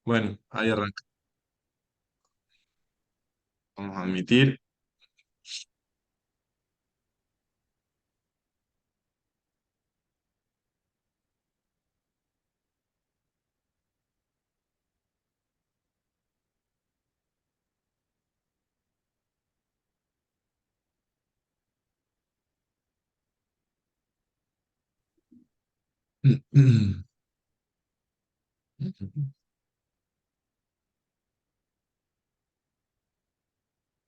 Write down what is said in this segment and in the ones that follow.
Bueno, ahí arranca. Vamos a admitir. Vamos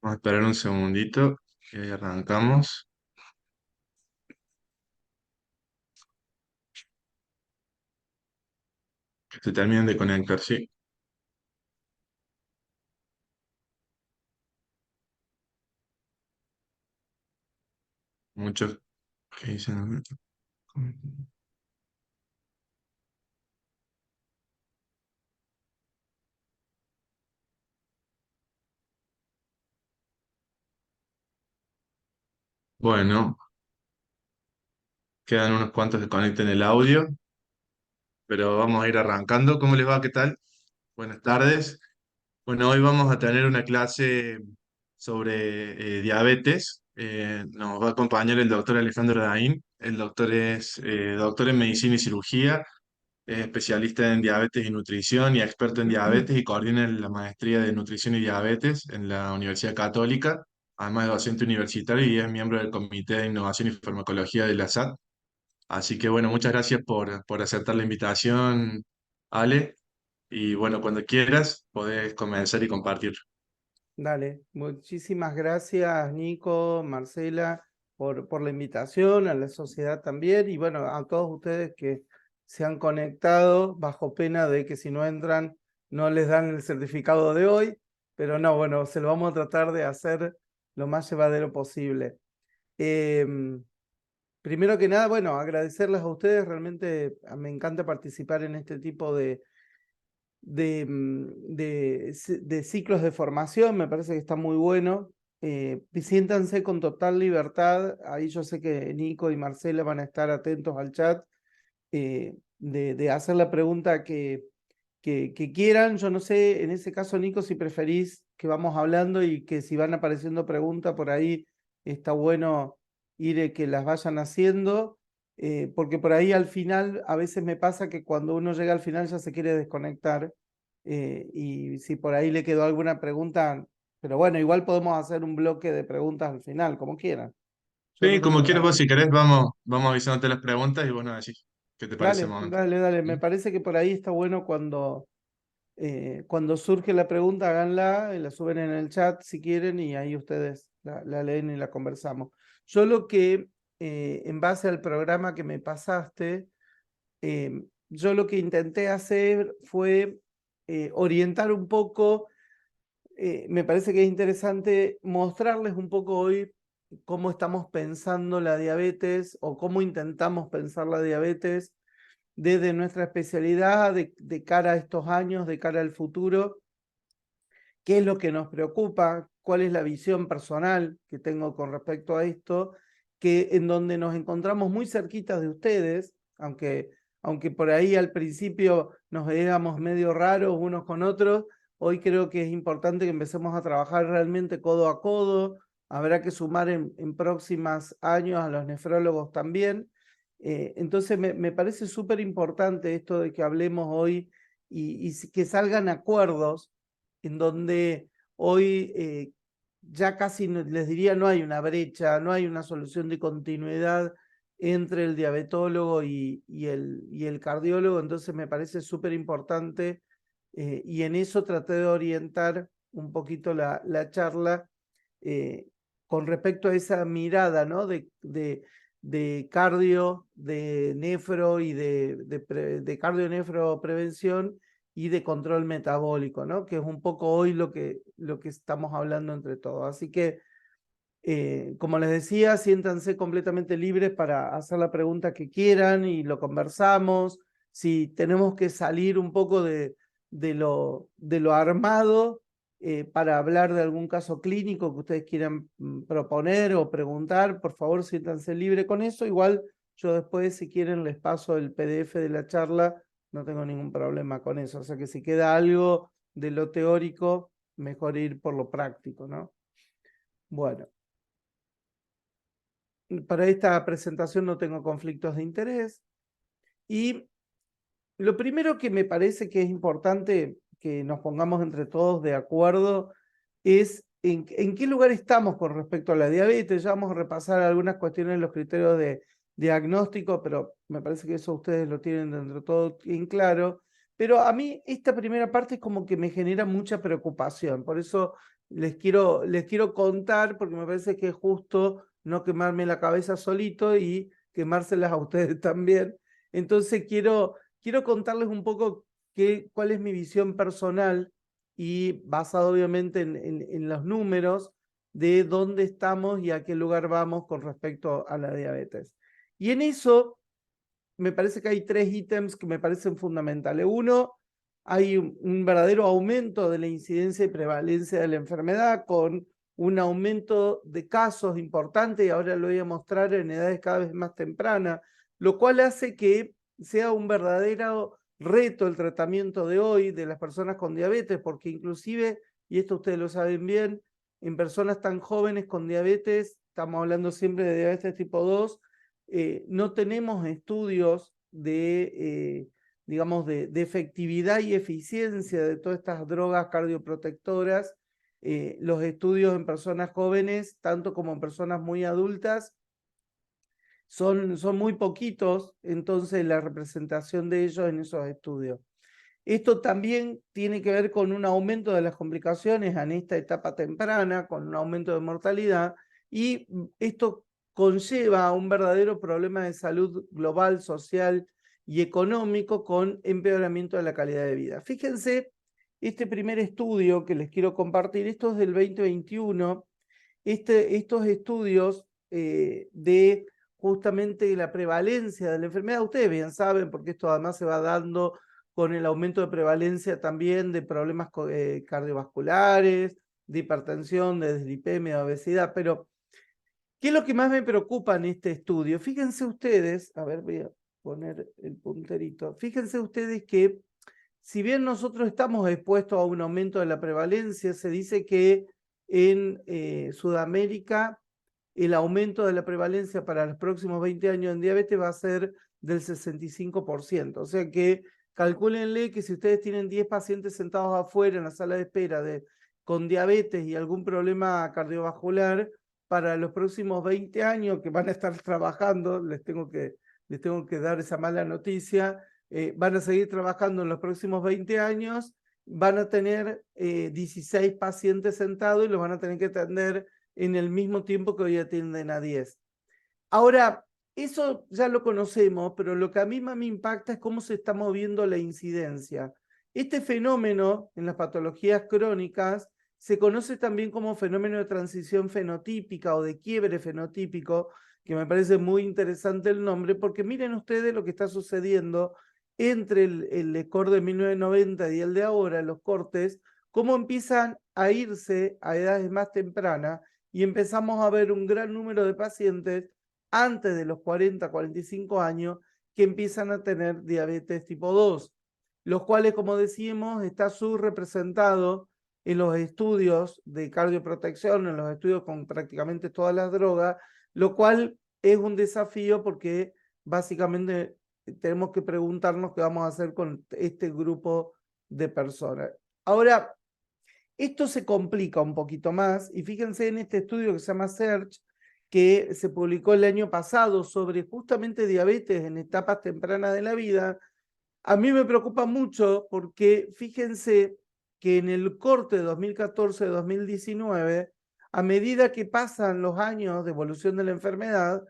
a esperar un segundito y ahí arrancamos. Que se terminen de conectar, sí. Muchos que dicen. Bueno, quedan unos cuantos que conecten el audio, pero vamos a ir arrancando. ¿Cómo les va? ¿Qué tal? Buenas tardes. Bueno, hoy vamos a tener una clase sobre diabetes. Nos va a acompañar el doctor Alejandro Daín. El doctor es doctor en medicina y cirugía, es especialista en diabetes y nutrición y experto en diabetes y coordina la maestría de nutrición y diabetes en la Universidad Católica, además de docente universitario y es miembro del Comité de Innovación y Farmacología de la SAT. Así que bueno, muchas gracias por aceptar la invitación, Ale. Y bueno, cuando quieras, podés comenzar y compartir. Dale, muchísimas gracias Nico, Marcela, por la invitación, a la sociedad también, y bueno, a todos ustedes que se han conectado, bajo pena de que si no entran no les dan el certificado de hoy, pero no, bueno, se lo vamos a tratar de hacer lo más llevadero posible. Em, Primero que nada, bueno, agradecerles a ustedes, realmente me encanta participar en este tipo de ciclos de formación, me parece que está muy bueno. Siéntanse con total libertad, ahí yo sé que Nico y Marcela van a estar atentos al chat, de hacer la pregunta que quieran. Yo no sé, en ese caso, Nico, si preferís que vamos hablando y que si van apareciendo preguntas por ahí, está bueno ir que las vayan haciendo, porque por ahí al final, a veces me pasa que cuando uno llega al final ya se quiere desconectar, y si por ahí le quedó alguna pregunta, pero bueno, igual podemos hacer un bloque de preguntas al final, como quieran. Yo Sí, como realmente quieras vos, si querés, vamos avisándote las preguntas y vos nos decís qué te parece el Dale, momento. dale, dale. ¿Mm? Me parece que por ahí está bueno cuando surge la pregunta, háganla, y la suben en el chat si quieren y ahí ustedes la leen y la conversamos. Yo lo que, en base al programa que me pasaste, yo lo que intenté hacer fue orientar un poco. Me parece que es interesante mostrarles un poco hoy cómo estamos pensando la diabetes o cómo intentamos pensar la diabetes desde nuestra especialidad de cara a estos años, de cara al futuro, qué es lo que nos preocupa, cuál es la visión personal que tengo con respecto a esto, que en donde nos encontramos muy cerquitas de ustedes, aunque por ahí al principio nos veíamos medio raros unos con otros, hoy creo que es importante que empecemos a trabajar realmente codo a codo. Habrá que sumar en próximos años a los nefrólogos también. Entonces me parece súper importante esto de que hablemos hoy y que salgan acuerdos en donde hoy, ya casi les diría no hay una brecha, no hay una solución de continuidad entre el diabetólogo y el cardiólogo. Entonces me parece súper importante, y en eso traté de orientar un poquito la charla, eh, con respecto a esa mirada, ¿no? De cardio, de nefro y de cardio-nefro prevención y de control metabólico, ¿no? Que es un poco hoy lo que estamos hablando entre todos. Así que, como les decía, siéntanse completamente libres para hacer la pregunta que quieran y lo conversamos. Si tenemos que salir un poco de lo armado, para hablar de algún caso clínico que ustedes quieran proponer o preguntar, por favor, siéntanse libres con eso. Igual yo después, si quieren, les paso el PDF de la charla no tengo ningún problema con eso. O sea que si queda algo de lo teórico, mejor ir por lo práctico, ¿no? Bueno, para esta presentación no tengo conflictos de interés. Y lo primero que me parece que es importante que nos pongamos entre todos de acuerdo es en qué lugar estamos con respecto a la diabetes. Ya vamos a repasar algunas cuestiones, los criterios de diagnóstico, pero me parece que eso ustedes lo tienen dentro de todo en claro. Pero a mí esta primera parte es como que me genera mucha preocupación. Por eso les quiero contar, porque me parece que es justo no quemarme la cabeza solito y quemárselas a ustedes también. Entonces quiero contarles un poco cuál es mi visión personal y basado obviamente en los números de dónde estamos y a qué lugar vamos con respecto a la diabetes. Y en eso me parece que hay 3 ítems que me parecen fundamentales. Uno, hay un verdadero aumento de la incidencia y prevalencia de la enfermedad con un aumento de casos importante, y ahora lo voy a mostrar en edades cada vez más tempranas, lo cual hace que sea un verdadero reto el tratamiento de hoy de las personas con diabetes, porque inclusive, y esto ustedes lo saben bien, en personas tan jóvenes con diabetes, estamos hablando siempre de diabetes tipo 2, no tenemos estudios digamos, de efectividad y eficiencia de todas estas drogas cardioprotectoras. Los estudios en personas jóvenes, tanto como en personas muy adultas, son muy poquitos, entonces la representación de ellos en esos estudios. Esto también tiene que ver con un aumento de las complicaciones en esta etapa temprana, con un aumento de mortalidad, y esto conlleva a un verdadero problema de salud global, social y económico, con empeoramiento de la calidad de vida. Fíjense, este primer estudio que les quiero compartir, esto es del 2021, estos estudios de justamente la prevalencia de la enfermedad, ustedes bien saben, porque esto además se va dando con el aumento de prevalencia también de problemas cardiovasculares, de hipertensión, de dislipemia, de obesidad. Pero, ¿qué es lo que más me preocupa en este estudio? Fíjense ustedes, a ver, voy a poner el punterito. Fíjense ustedes que si bien nosotros estamos expuestos a un aumento de la prevalencia, se dice que en Sudamérica el aumento de la prevalencia para los próximos 20 años en diabetes va a ser del 65%. O sea que calcúlenle que si ustedes tienen 10 pacientes sentados afuera en la sala de espera con diabetes y algún problema cardiovascular, para los próximos 20 años que van a estar trabajando, les tengo que dar esa mala noticia, van a seguir trabajando en los próximos 20 años, van a tener 16 pacientes sentados y los van a tener que atender en el mismo tiempo que hoy atienden a 10. Ahora, eso ya lo conocemos, pero lo que a mí más me impacta es cómo se está moviendo la incidencia. Este fenómeno en las patologías crónicas se conoce también como fenómeno de transición fenotípica o de quiebre fenotípico, que me parece muy interesante el nombre, porque miren ustedes lo que está sucediendo entre el score de 1990 y el de ahora, los cortes, cómo empiezan a irse a edades más tempranas y empezamos a ver un gran número de pacientes antes de los 40, 45 años que empiezan a tener diabetes tipo 2, los cuales, como decíamos, está subrepresentado en los estudios de cardioprotección, en los estudios con prácticamente todas las drogas, lo cual es un desafío porque básicamente tenemos que preguntarnos qué vamos a hacer con este grupo de personas. Ahora, esto se complica un poquito más y fíjense en este estudio que se llama SEARCH, que se publicó el año pasado sobre justamente diabetes en etapas tempranas de la vida. A mí me preocupa mucho porque fíjense que en el corte de 2014-2019, a medida que pasan los años de evolución de la enfermedad,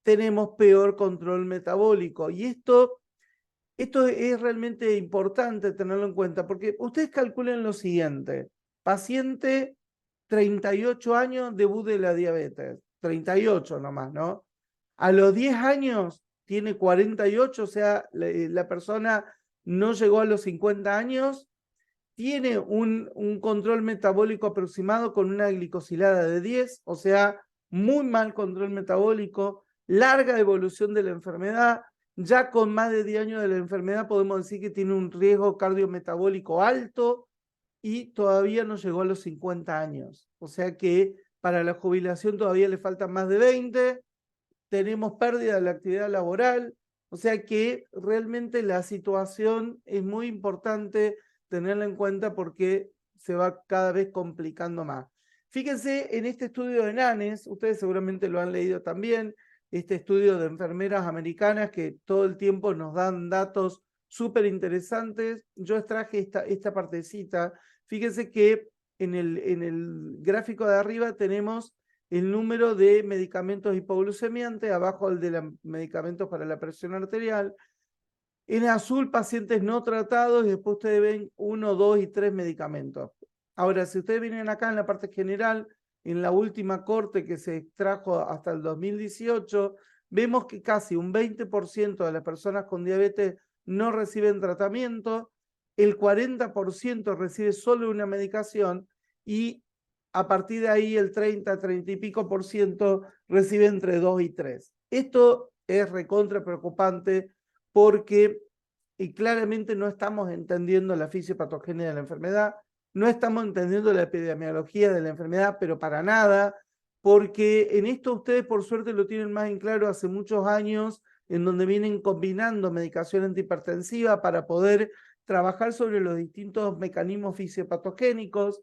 tenemos peor control metabólico. Y esto es realmente importante tenerlo en cuenta, porque ustedes calculen lo siguiente: paciente, 38 años, debut de la diabetes, 38 nomás, ¿no? A los 10 años tiene 48, o sea, la persona no llegó a los 50 años, tiene un control metabólico aproximado con una glicosilada de 10, o sea, muy mal control metabólico, larga evolución de la enfermedad, ya con más de 10 años de la enfermedad podemos decir que tiene un riesgo cardiometabólico alto y todavía no llegó a los 50 años. O sea que para la jubilación todavía le faltan más de 20, tenemos pérdida de la actividad laboral, o sea que realmente la situación es muy importante tenerla en cuenta porque se va cada vez complicando más. Fíjense en este estudio de NANES, ustedes seguramente lo han leído también, este estudio de enfermeras americanas que todo el tiempo nos dan datos súper interesantes. Yo extraje esta partecita. Fíjense que en el gráfico de arriba tenemos el número de medicamentos hipoglucemiantes, abajo el de los medicamentos para la presión arterial. En azul, pacientes no tratados, y después ustedes ven 1, 2 y 3 medicamentos. Ahora, si ustedes vienen acá en la parte general, en la última corte que se extrajo hasta el 2018, vemos que casi un 20% de las personas con diabetes no reciben tratamiento, el 40% recibe solo una medicación y a partir de ahí el 30 y pico por ciento recibe entre 2 y 3. Esto es recontra preocupante porque claramente no estamos entendiendo la fisiopatogenia de la enfermedad, no estamos entendiendo la epidemiología de la enfermedad, pero para nada, porque en esto ustedes por suerte lo tienen más en claro hace muchos años, en donde vienen combinando medicación antihipertensiva para poder trabajar sobre los distintos mecanismos fisiopatogénicos.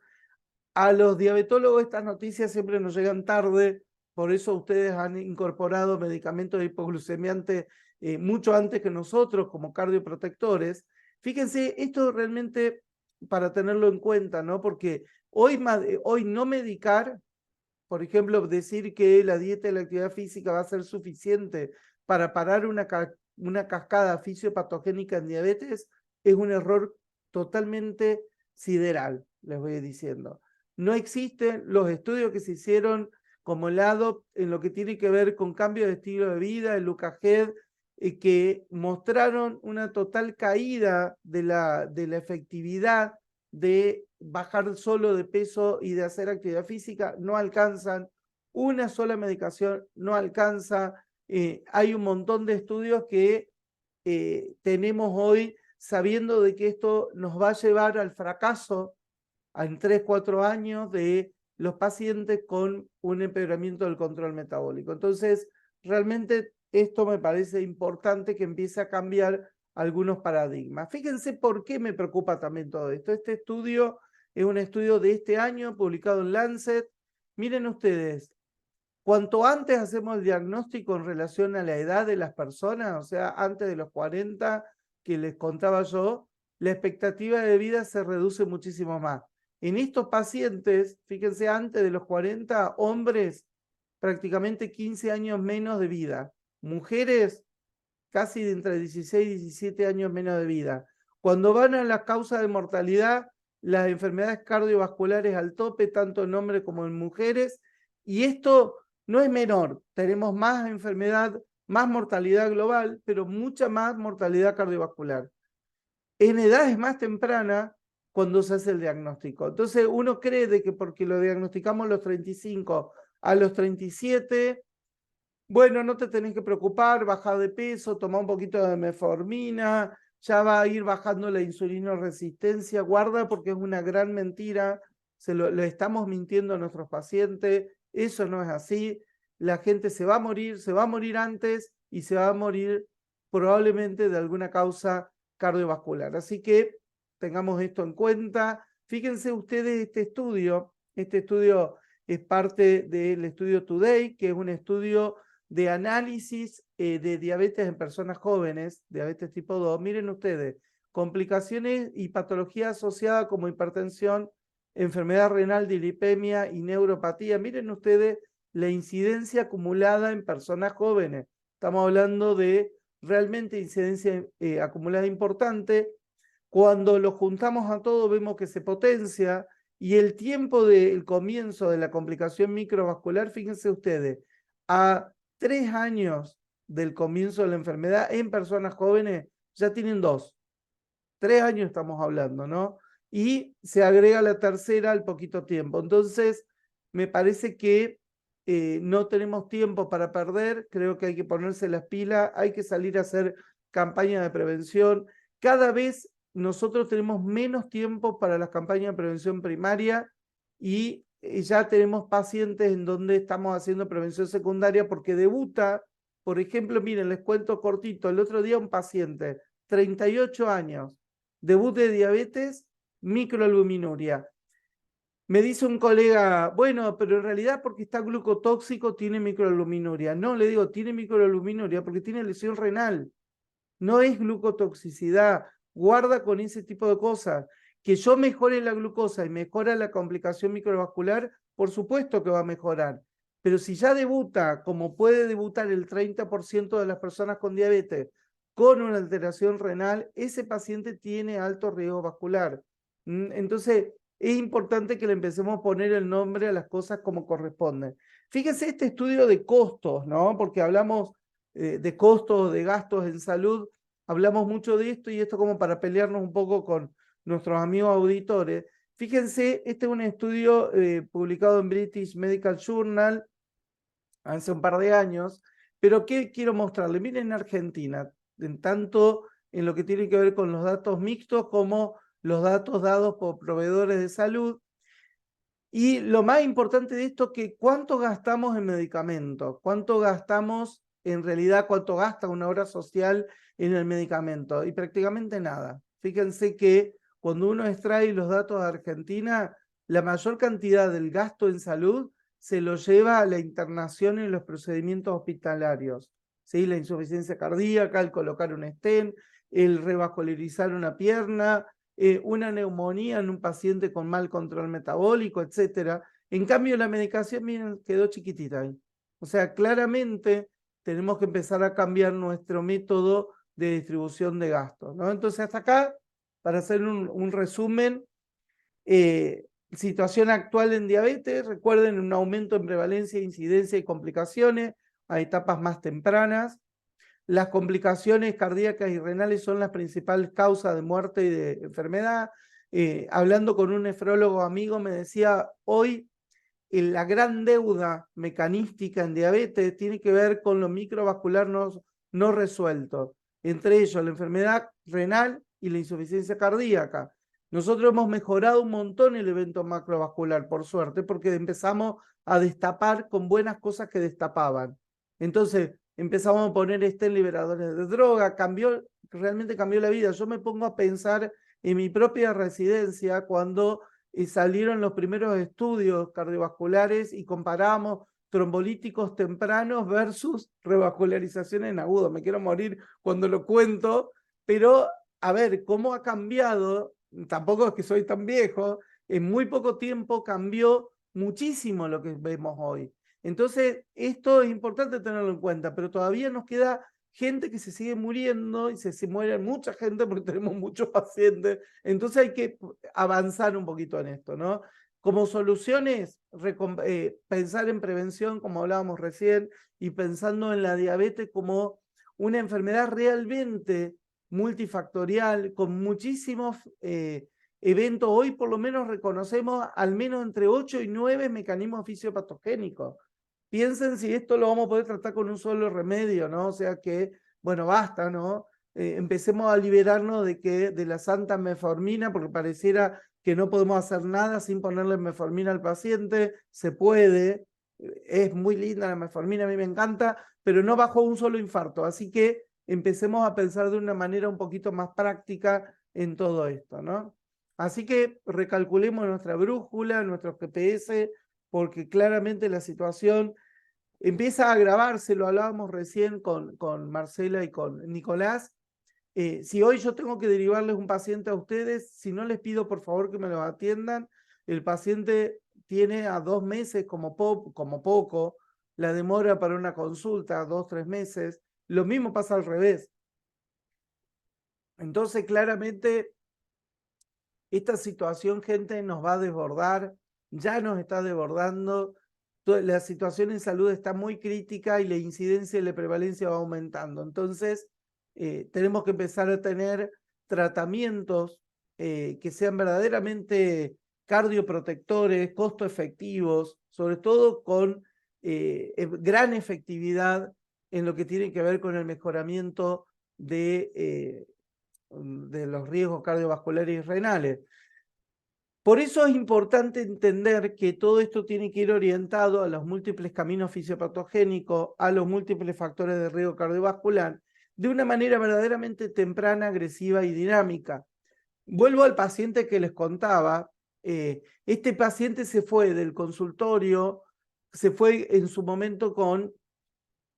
A los diabetólogos estas noticias siempre nos llegan tarde, por eso ustedes han incorporado medicamentos hipoglucemiantes mucho antes que nosotros como cardioprotectores. Fíjense, esto realmente para tenerlo en cuenta, ¿no? Porque hoy no medicar, por ejemplo, decir que la dieta y la actividad física va a ser suficiente para parar una cascada fisiopatogénica en diabetes es un error totalmente sideral, les voy diciendo. No existen los estudios que se hicieron como el ADOPT en lo que tiene que ver con cambio de estilo de vida, el Lucas-Head, que mostraron una total caída de la efectividad de bajar solo de peso y de hacer actividad física, no alcanzan. Una sola medicación no alcanza. Hay un montón de estudios que tenemos hoy sabiendo de que esto nos va a llevar al fracaso en 3, 4 años de los pacientes con un empeoramiento del control metabólico. Entonces, realmente esto me parece importante que empiece a cambiar algunos paradigmas. Fíjense por qué me preocupa también todo esto. Este estudio es un estudio de este año, publicado en Lancet. Miren ustedes, cuanto antes hacemos el diagnóstico en relación a la edad de las personas, o sea, antes de los 40 que les contaba yo, la expectativa de vida se reduce muchísimo más. En estos pacientes, fíjense, antes de los 40, hombres, prácticamente 15 años menos de vida. Mujeres, casi de entre 16 y 17 años menos de vida. Cuando van a la causa de mortalidad, las enfermedades cardiovasculares al tope, tanto en hombres como en mujeres, y esto no es menor. Tenemos más enfermedad, más mortalidad global, pero mucha más mortalidad cardiovascular. En edades más tempranas, cuando se hace el diagnóstico. Entonces uno cree de que porque lo diagnosticamos a los 35, a los 37, bueno, no te tenés que preocupar, baja de peso, toma un poquito de metformina, ya va a ir bajando la insulinoresistencia. Guarda porque es una gran mentira, le estamos mintiendo a nuestros pacientes, eso no es así. La gente se va a morir antes y se va a morir probablemente de alguna causa cardiovascular. Así que tengamos esto en cuenta. Fíjense ustedes este estudio es parte del estudio Today, que es un estudio de análisis de diabetes en personas jóvenes, diabetes tipo 2. Miren ustedes, complicaciones y patologías asociadas como hipertensión, enfermedad renal, dilipemia y neuropatía. Miren ustedes la incidencia acumulada en personas jóvenes. Estamos hablando de realmente incidencia acumulada importante. Cuando lo juntamos a todo vemos que se potencia y el tiempo del comienzo de la complicación microvascular, fíjense ustedes, a 3 años del comienzo de la enfermedad en personas jóvenes ya tienen 2. 3 años estamos hablando, ¿no? Y se agrega la tercera al poquito tiempo. Entonces, me parece que no tenemos tiempo para perder, creo que hay que ponerse las pilas, hay que salir a hacer campañas de prevención. Cada vez nosotros tenemos menos tiempo para las campañas de prevención primaria y ya tenemos pacientes en donde estamos haciendo prevención secundaria porque debuta, por ejemplo, miren, les cuento cortito, el otro día un paciente, 38 años, debut de diabetes, microalbuminuria. Me dice un colega, bueno, pero en realidad porque está glucotóxico tiene microalbuminuria. No, le digo, tiene microalbuminuria porque tiene lesión renal. No es glucotoxicidad. Guarda con ese tipo de cosas. Que yo mejore la glucosa y mejora la complicación microvascular, por supuesto que va a mejorar. Pero si ya debuta, como puede debutar el 30% de las personas con diabetes, con una alteración renal, ese paciente tiene alto riesgo vascular. Entonces, es importante que le empecemos a poner el nombre a las cosas como corresponden. Fíjense este estudio de costos, ¿no? Porque hablamos de costos, de gastos en salud, hablamos mucho de esto y esto como para pelearnos un poco con nuestros amigos auditores. Fíjense, este es un estudio publicado en British Medical Journal hace un par de años, pero ¿qué quiero mostrarles? Miren en Argentina, en tanto en lo que tiene que ver con los datos mixtos como los datos dados por proveedores de salud. Y lo más importante de esto, que cuánto gastamos en medicamentos, cuánto gastamos en realidad, cuánto gasta una obra social en el medicamento, y prácticamente nada. Fíjense que cuando uno extrae los datos de Argentina, la mayor cantidad del gasto en salud se lo lleva a la internación en los procedimientos hospitalarios. ¿Sí? La insuficiencia cardíaca, el colocar un stent, el revascularizar una pierna, una neumonía en un paciente con mal control metabólico, etcétera. En cambio, la medicación, miren, quedó chiquitita ahí. O sea, claramente tenemos que empezar a cambiar nuestro método de distribución de gastos, ¿no? Entonces, hasta acá, para hacer un resumen, situación actual en diabetes, recuerden un aumento en prevalencia, incidencia y complicaciones a etapas más tempranas. Las complicaciones cardíacas y renales son las principales causas de muerte y de enfermedad. Hablando con un nefrólogo amigo me decía, hoy la gran deuda mecanística en diabetes tiene que ver con lo microvascular no resuelto, entre ellos la enfermedad renal y la insuficiencia cardíaca. Nosotros hemos mejorado un montón el evento macrovascular, por suerte, porque empezamos a destapar con buenas cosas que destapaban. Entonces, empezamos a poner liberadores de droga, realmente cambió la vida. Yo me pongo a pensar en mi propia residencia cuando salieron los primeros estudios cardiovasculares y comparamos trombolíticos tempranos versus revascularización en agudo. Me quiero morir cuando lo cuento, pero a ver, ¿cómo ha cambiado? Tampoco es que soy tan viejo, en muy poco tiempo cambió muchísimo lo que vemos hoy. Entonces, esto es importante tenerlo en cuenta, pero todavía nos queda gente que se sigue muriendo y se muere mucha gente porque tenemos muchos pacientes. Entonces hay que avanzar un poquito en esto, ¿no? Como soluciones, pensar en prevención, como hablábamos recién, y pensando en la diabetes como una enfermedad realmente multifactorial, con muchísimos eventos. Hoy por lo menos reconocemos al menos entre 8 y 9 mecanismos fisiopatogénicos. Piensen si esto lo vamos a poder tratar con un solo remedio, ¿no? O sea que, bueno, basta, ¿no? Empecemos a liberarnos de la santa metformina, porque pareciera que no podemos hacer nada sin ponerle metformina al paciente. Se puede, es muy linda la metformina, a mí me encanta, pero no bajo un solo infarto. Así que empecemos a pensar de una manera un poquito más práctica en todo esto, ¿no? Así que recalculemos nuestra brújula, nuestro GPS, porque claramente la situación empieza a agravarse, lo hablábamos recién con Marcela y con Nicolás. Si hoy yo tengo que derivarles un paciente a ustedes, si no les pido por favor que me lo atiendan, el paciente tiene a 2 meses como poco, la demora para una consulta, 2, 3 meses. Lo mismo pasa al revés. Entonces, claramente, esta situación, gente, nos va a desbordar, ya nos está desbordando. La situación en salud está muy crítica y la incidencia y la prevalencia va aumentando. Entonces, tenemos que empezar a tener tratamientos que sean verdaderamente cardioprotectores, costo efectivos, sobre todo con gran efectividad en lo que tiene que ver con el mejoramiento de los riesgos cardiovasculares y renales. Por eso es importante entender que todo esto tiene que ir orientado a los múltiples caminos fisiopatogénicos, a los múltiples factores de riesgo cardiovascular, de una manera verdaderamente temprana, agresiva y dinámica. Vuelvo al paciente que les contaba. Este paciente se fue del consultorio, se fue en su momento con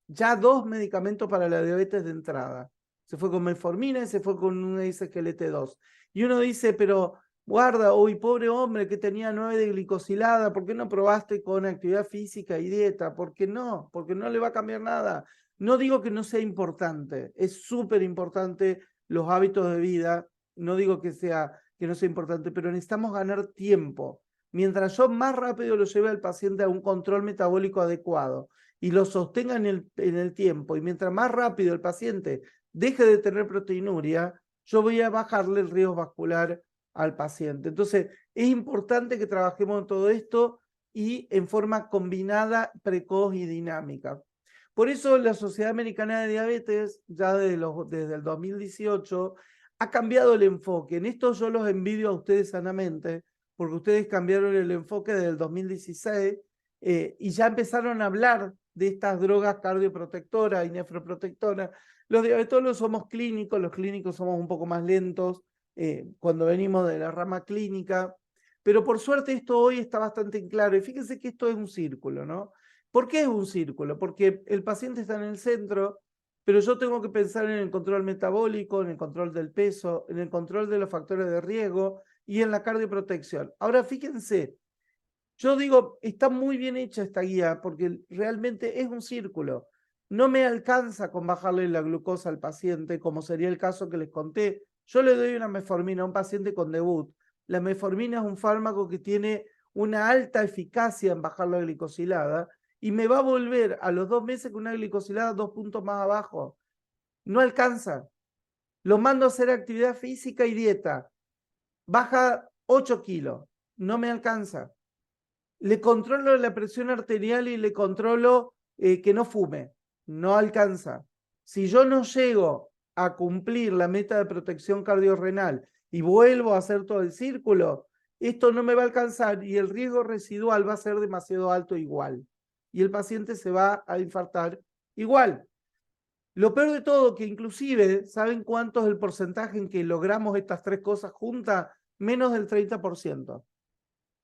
ya 2 medicamentos para la diabetes de entrada. Se fue con metformina y se fue con un SGLT2. Y uno dice, pero guarda, uy, pobre hombre que tenía 9 de glicosilada, ¿por qué no probaste con actividad física y dieta? ¿Por qué no? Porque no le va a cambiar nada. No digo que no sea importante, es súper importante los hábitos de vida, no digo que no sea importante, pero necesitamos ganar tiempo. Mientras yo más rápido lo lleve al paciente a un control metabólico adecuado y lo sostenga en el tiempo, y mientras más rápido el paciente deje de tener proteinuria, yo voy a bajarle el riesgo vascular al paciente. Entonces, es importante que trabajemos en todo esto y en forma combinada, precoz y dinámica. Por eso la Sociedad Americana de Diabetes, ya desde el 2018, ha cambiado el enfoque. En esto yo los envidio a ustedes sanamente, porque ustedes cambiaron el enfoque desde el 2016 y ya empezaron a hablar de estas drogas cardioprotectoras y nefroprotectoras. Los diabetólogos somos clínicos, los clínicos somos un poco más lentos cuando venimos de la rama clínica, pero por suerte esto hoy está bastante claro. Y fíjense que esto es un círculo, ¿no? ¿Por qué es un círculo? Porque el paciente está en el centro, pero yo tengo que pensar en el control metabólico, en el control del peso, en el control de los factores de riesgo y en la cardioprotección. Ahora, fíjense, yo digo, está muy bien hecha esta guía porque realmente es un círculo. No me alcanza con bajarle la glucosa al paciente, como sería el caso que les conté. Yo le doy una metformina a un paciente con debut. La metformina es un fármaco que tiene una alta eficacia en bajar la glicosilada y me va a volver a los 2 meses con una glicosilada 2 puntos más abajo. No alcanza. Lo mando a hacer actividad física y dieta. Baja 8 kilos. No me alcanza. Le controlo la presión arterial y le controlo que no fume. No alcanza. Si yo no llego a cumplir la meta de protección cardiorrenal y vuelvo a hacer todo el círculo, esto no me va a alcanzar y el riesgo residual va a ser demasiado alto igual. Y el paciente se va a infartar igual. Lo peor de todo, que inclusive, ¿saben cuánto es el porcentaje en que logramos estas 3 cosas juntas? Menos del 30%. O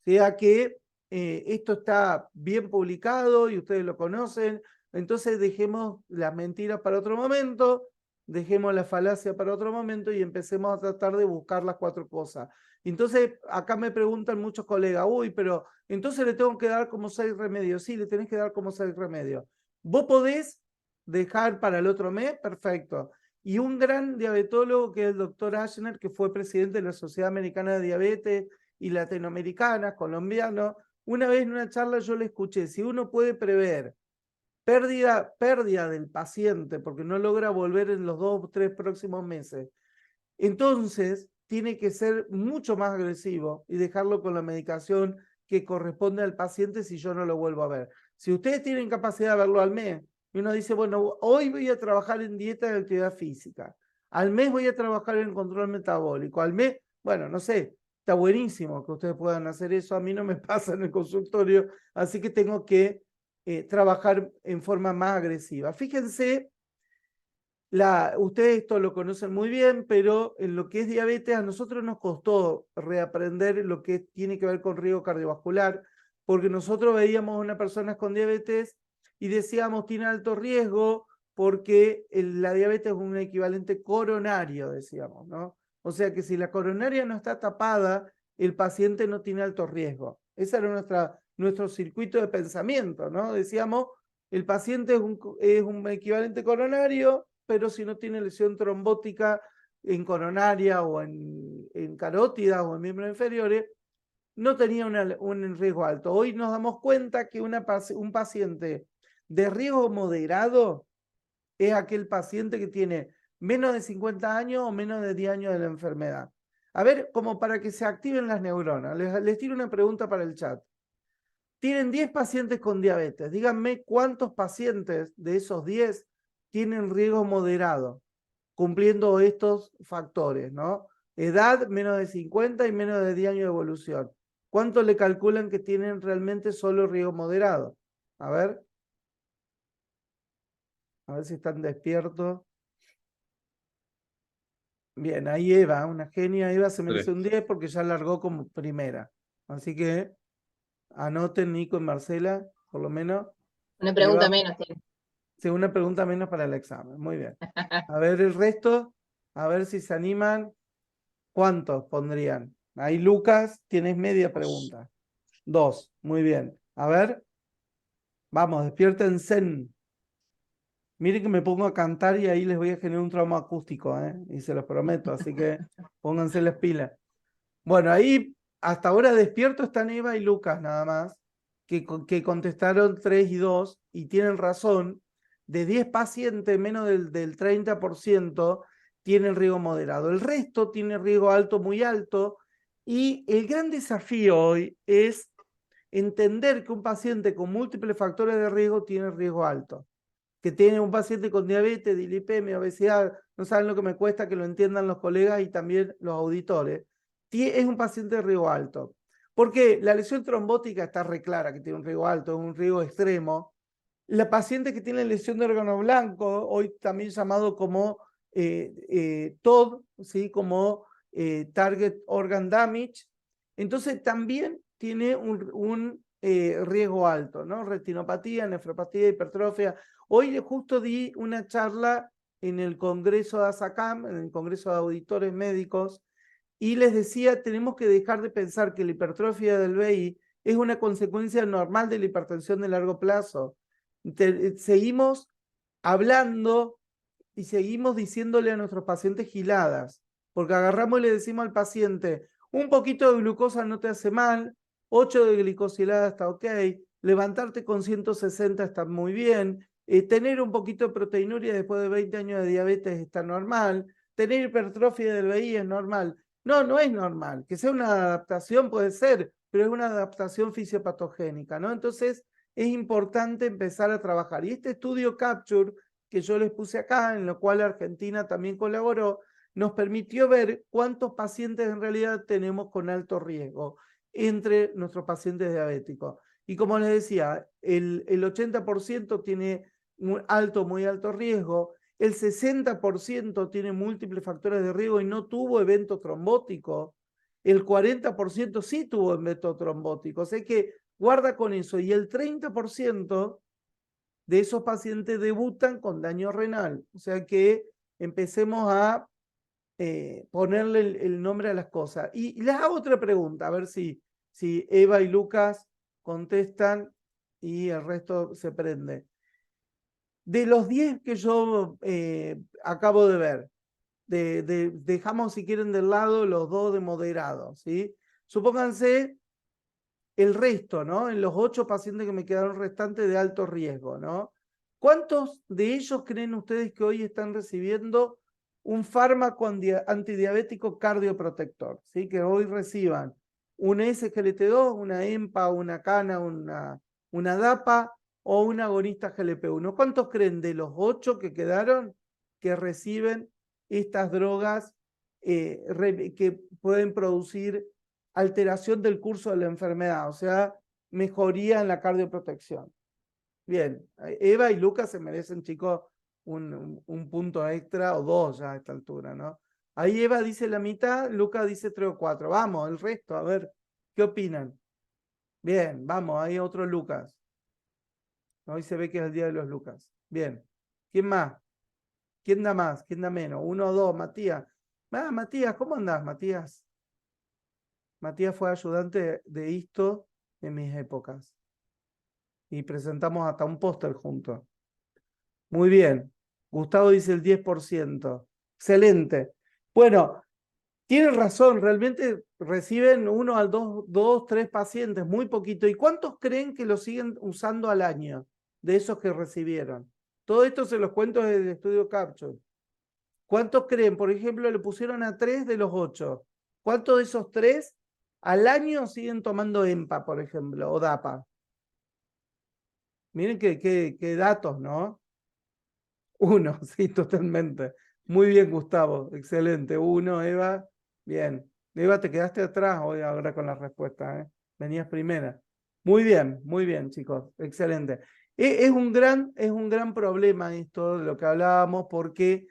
sea que esto está bien publicado y ustedes lo conocen. Entonces dejemos las mentiras para otro momento, dejemos la falacia para otro momento y empecemos a tratar de buscar las 4 cosas. Entonces acá me preguntan muchos colegas, uy, pero entonces le tengo que dar como 6 remedios. Sí, le tenés que dar como 6 remedios. Vos podés dejar para el otro mes, perfecto. Y un gran diabetólogo que es el doctor Ashner, que fue presidente de la Sociedad Americana de Diabetes y latinoamericanas, colombianos, una vez en una charla yo le escuché, si uno puede prever pérdida del paciente porque no logra volver en los 2 o 3 próximos meses, entonces tiene que ser mucho más agresivo y dejarlo con la medicación que corresponde al paciente si yo no lo vuelvo a ver. Si ustedes tienen capacidad de verlo al mes, y uno dice, bueno, hoy voy a trabajar en dieta y actividad física, al mes voy a trabajar en control metabólico, al mes, bueno, no sé, está buenísimo que ustedes puedan hacer eso, a mí no me pasa en el consultorio, así que tengo que trabajar en forma más agresiva. Fíjense, ustedes esto lo conocen muy bien, pero en lo que es diabetes a nosotros nos costó reaprender lo que tiene que ver con riesgo cardiovascular, porque nosotros veíamos a una persona con diabetes y decíamos tiene alto riesgo porque la diabetes es un equivalente coronario, decíamos, ¿no? O sea que si la coronaria no está tapada, el paciente no tiene alto riesgo. Ese era nuestro circuito de pensamiento, ¿no? Decíamos, el paciente es un equivalente coronario, pero si no tiene lesión trombótica en coronaria o en carótida o en miembros inferiores, no tenía un riesgo alto. Hoy nos damos cuenta que un paciente de riesgo moderado es aquel paciente que tiene menos de 50 años o menos de 10 años de la enfermedad. A ver, como para que se activen las neuronas, les tiro una pregunta para el chat. Tienen 10 pacientes con diabetes. Díganme cuántos pacientes de esos 10 tienen riesgo moderado, cumpliendo estos factores, ¿no? Edad, menos de 50 y menos de 10 años de evolución. ¿Cuánto le calculan que tienen realmente solo riesgo moderado? A ver si están despiertos. Bien, ahí Eva, una genia. Eva se merece un 10 porque ya largó como primera. Así que anoten Nico y Marcela, por lo menos. Una Eva, pregunta menos tiene. sí, una pregunta menos para el examen. Muy bien. A ver el resto, a ver si se animan. ¿Cuántos pondrían? Ahí Lucas, tienes media pregunta. 2, muy bien. A ver, vamos, despiértense. Miren que me pongo a cantar y ahí les voy a generar un trauma acústico, ¿eh? Y se los prometo, así que pónganse las pilas. Bueno, ahí hasta ahora despierto están Eva y Lucas nada más, que contestaron 3 y 2 y tienen razón. De 10 pacientes, menos del 30% tienen riesgo moderado. El resto tiene riesgo alto, muy alto. Y el gran desafío hoy es entender que un paciente con múltiples factores de riesgo tiene riesgo alto. Que tiene un paciente con diabetes, dilipemia, obesidad, no saben lo que me cuesta que lo entiendan los colegas y también los auditores. Es un paciente de riesgo alto. Porque la lesión trombótica está re clara que tiene un riesgo alto, es un riesgo extremo. La paciente que tiene lesión de órgano blanco, hoy también llamado como TOD, ¿sí? Como Target Organ Damage, entonces también tiene un riesgo alto, ¿no? Retinopatía, nefropatía, hipertrofia. Hoy justo di una charla en el Congreso de ASACAM, en el Congreso de Auditores Médicos, y les decía, tenemos que dejar de pensar que la hipertrofia del BI es una consecuencia normal de la hipertensión de largo plazo. Seguimos hablando y seguimos diciéndole a nuestros pacientes giladas, porque agarramos y le decimos al paciente, un poquito de glucosa no te hace mal, 8 de glicosilada está ok, levantarte con 160 está muy bien, tener un poquito de proteinuria después de 20 años de diabetes está normal, tener hipertrofia del BI es normal. No, no es normal. Que sea una adaptación puede ser, pero es una adaptación fisiopatogénica, ¿no? Entonces es importante empezar a trabajar. Y este estudio Capture que yo les puse acá, en lo cual Argentina también colaboró, nos permitió ver cuántos pacientes en realidad tenemos con alto riesgo entre nuestros pacientes diabéticos. Y como les decía, el 80% tiene muy alto riesgo, el 60% tiene múltiples factores de riesgo y no tuvo evento trombótico, el 40% sí tuvo evento trombótico, o sea que guarda con eso, y el 30% de esos pacientes debutan con daño renal. O sea que empecemos a ponerle el nombre a las cosas. Y les hago otra pregunta, a ver si Eva y Lucas contestan y el resto se prende. De los 10 que yo acabo de ver, dejamos si quieren del lado los 2 de moderado, ¿sí? Supónganse el resto, ¿no? En los 8 pacientes que me quedaron restantes de alto riesgo, ¿no? ¿Cuántos de ellos creen ustedes que hoy están recibiendo un fármaco antidiabético cardioprotector? ¿Sí? Que hoy reciban un SGLT2, una EMPA, una CANA, una DAPA o un agonista GLP-1. ¿Cuántos creen de los 8 que quedaron que reciben estas drogas que pueden producir alteración del curso de la enfermedad, o sea, mejoría en la cardioprotección? Bien, Eva y Lucas se merecen, chicos, un punto extra o 2 ya a esta altura, ¿no? Ahí Eva dice la mitad, Lucas dice 3 o 4. Vamos, el resto, a ver, ¿qué opinan? Bien, vamos, hay otro Lucas. Hoy se ve que es el día de los Lucas. Bien, ¿quién más? ¿Quién da más? ¿Quién da menos? 1 o 2, Matías. Matías, ¿cómo andás, Matías? Matías fue ayudante de Histo en mis épocas. Y presentamos hasta un póster juntos. Muy bien. Gustavo dice el 10%. Excelente. Bueno, tienen razón, realmente reciben 1 a 2, 3 pacientes, muy poquito. ¿Y cuántos creen que lo siguen usando al año de esos que recibieron? Todo esto se los cuento desde el estudio Capture. ¿Cuántos creen? Por ejemplo, le pusieron a 3 de los 8. ¿Cuántos de esos 3 al año siguen tomando EMPA, por ejemplo, o DAPA? Miren qué datos, ¿no? Uno, sí, totalmente. Muy bien, Gustavo. Excelente. Uno, Eva. Bien. Eva, te quedaste atrás hoy ahora con la respuesta, ¿eh? Venías primera. Muy bien, chicos. Excelente. Es un gran problema esto de lo que hablábamos porque,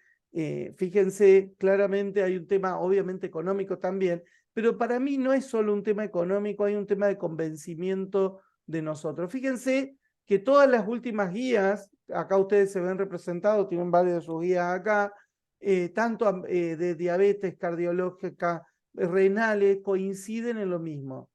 fíjense, claramente hay un tema obviamente económico también, pero para mí no es solo un tema económico, hay un tema de convencimiento de nosotros. Fíjense que todas las últimas guías, acá ustedes se ven representados, tienen varias de sus guías acá, tanto de diabetes cardiológica, renales, coinciden en lo mismo.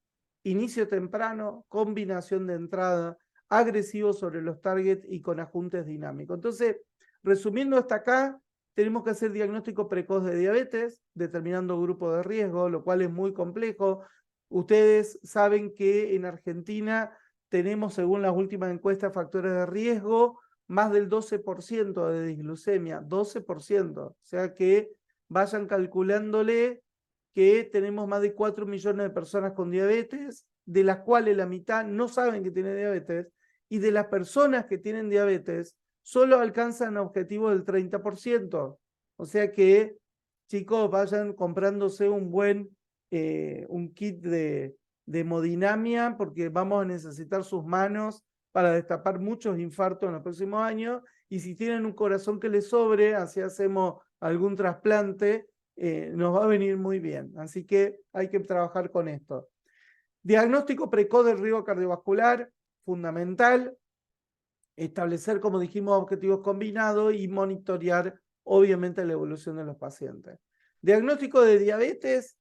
Inicio temprano, combinación de entrada, agresivo sobre los targets y con ajustes dinámicos. Entonces, resumiendo hasta acá, tenemos que hacer diagnóstico precoz de diabetes, determinando grupo de riesgo, lo cual es muy complejo. Ustedes saben que en Argentina tenemos, según las últimas encuestas, factores de riesgo, más del 12% de disglucemia, 12%. O sea que vayan calculándole que tenemos más de 4 millones de personas con diabetes, de las cuales la mitad no saben que tienen diabetes, y de las personas que tienen diabetes, solo alcanzan objetivos del 30%. O sea que, chicos, vayan comprándose un kit de hemodinamia, porque vamos a necesitar sus manos para destapar muchos infartos en los próximos años, y si tienen un corazón que les sobre, así hacemos algún trasplante, nos va a venir muy bien. Así que hay que trabajar con esto. Diagnóstico precoz del riesgo cardiovascular, fundamental. Establecer, como dijimos, objetivos combinados y monitorear, obviamente, la evolución de los pacientes. Diagnóstico de diabetes,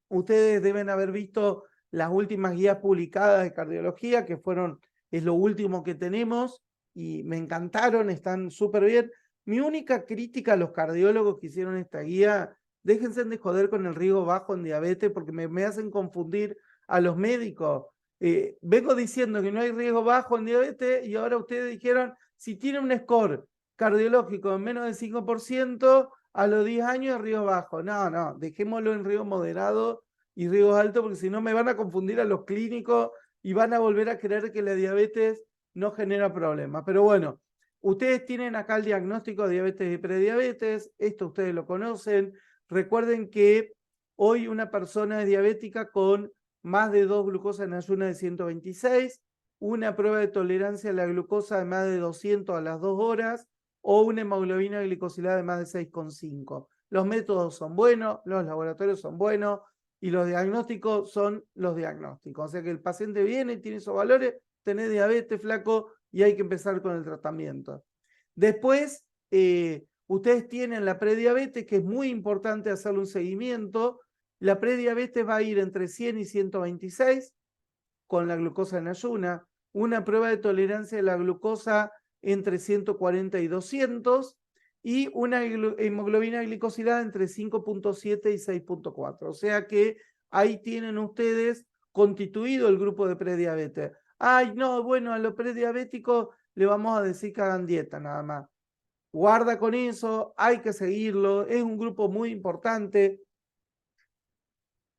ustedes deben haber visto las últimas guías publicadas de cardiología, que es lo último que tenemos, y me encantaron, están súper bien. Mi única crítica a los cardiólogos que hicieron esta guía, déjense de joder con el riesgo bajo en diabetes, porque me hacen confundir a los médicos. Vengo diciendo que no hay riesgo bajo en diabetes y ahora ustedes dijeron, si tiene un score cardiológico en menos del 5%, a los 10 años es riesgo bajo. No, dejémoslo en riesgo moderado y riesgo alto, porque si no me van a confundir a los clínicos y van a volver a creer que la diabetes no genera problemas. Pero bueno, ustedes tienen acá el diagnóstico de diabetes y prediabetes, esto ustedes lo conocen. Recuerden que hoy una persona es diabética con más de 2 glucosas en ayunas de 126, una prueba de tolerancia a la glucosa de más de 200 a las 2 horas o una hemoglobina glicosilada de más de 6,5. Los métodos son buenos, los laboratorios son buenos y los diagnósticos son los diagnósticos. O sea que el paciente viene y tiene esos valores, tenés diabetes, flaco, y hay que empezar con el tratamiento. Después, ustedes tienen la prediabetes, que es muy importante hacerle un seguimiento. La prediabetes va a ir entre 100 y 126 con la glucosa en ayuna, una prueba de tolerancia de la glucosa entre 140 y 200 y una hemoglobina glicosilada entre 5,7 y 6,4. O sea que ahí tienen ustedes constituido el grupo de prediabetes. Ay, no, bueno, a los prediabéticos le vamos a decir que hagan dieta nada más. Guarda con eso, hay que seguirlo, es un grupo muy importante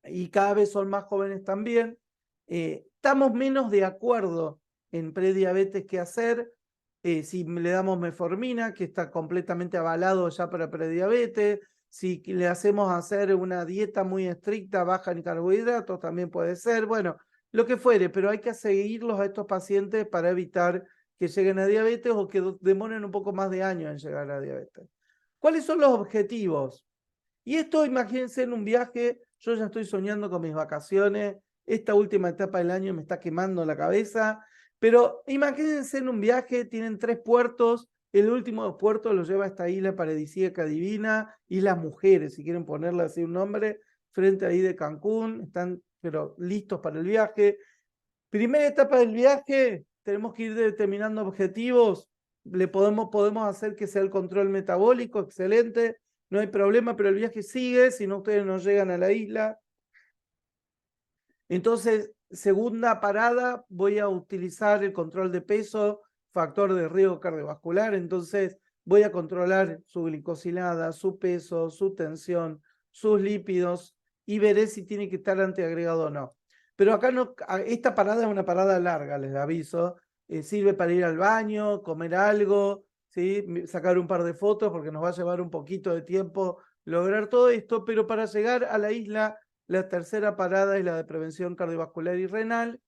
y cada vez son más jóvenes también. Estamos menos de acuerdo en prediabetes qué hacer, si le damos metformina, que está completamente avalado ya para prediabetes, si le hacemos hacer una dieta muy estricta, baja en carbohidratos, también puede ser, bueno, lo que fuere, pero hay que seguirlos a estos pacientes para evitar que lleguen a diabetes o que demoren un poco más de años en llegar a diabetes. ¿Cuáles son los objetivos? Y esto, imagínense en un viaje, yo ya estoy soñando con mis vacaciones, esta última etapa del año me está quemando la cabeza, pero imagínense en un viaje, tienen 3 puertos, el último puerto los lleva a esta isla paradisíaca divina, Islas Mujeres, si quieren ponerle así un nombre, frente ahí de Cancún, están pero listos para el viaje. Primera etapa del viaje, tenemos que ir determinando objetivos, podemos hacer que sea el control metabólico, excelente, no hay problema, pero el viaje sigue, si no ustedes no llegan a la isla. Entonces, segunda parada, voy a utilizar el control de peso, factor de riesgo cardiovascular, entonces voy a controlar su glicosilada, su peso, su tensión, sus lípidos y veré si tiene que estar antiagregado o no. Pero acá no, esta parada es una parada larga, les aviso. sirve para ir al baño, comer algo, ¿sí? Sacar un par de fotos porque nos va a llevar un poquito de tiempo lograr todo esto, pero para llegar a la isla, la tercera parada es la de prevención cardiovascular y renal,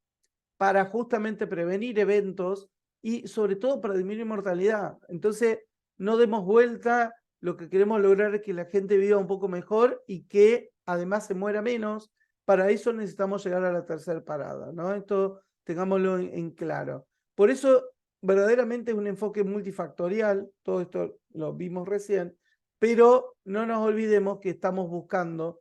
para justamente prevenir eventos y sobre todo para disminuir mortalidad. Entonces, no demos vuelta, lo que queremos lograr es que la gente viva un poco mejor y que además se muera menos. Para eso necesitamos llegar a la tercera parada, ¿no? Esto tengámoslo en claro. Por eso, verdaderamente es un enfoque multifactorial, todo esto lo vimos recién, pero no nos olvidemos que estamos buscando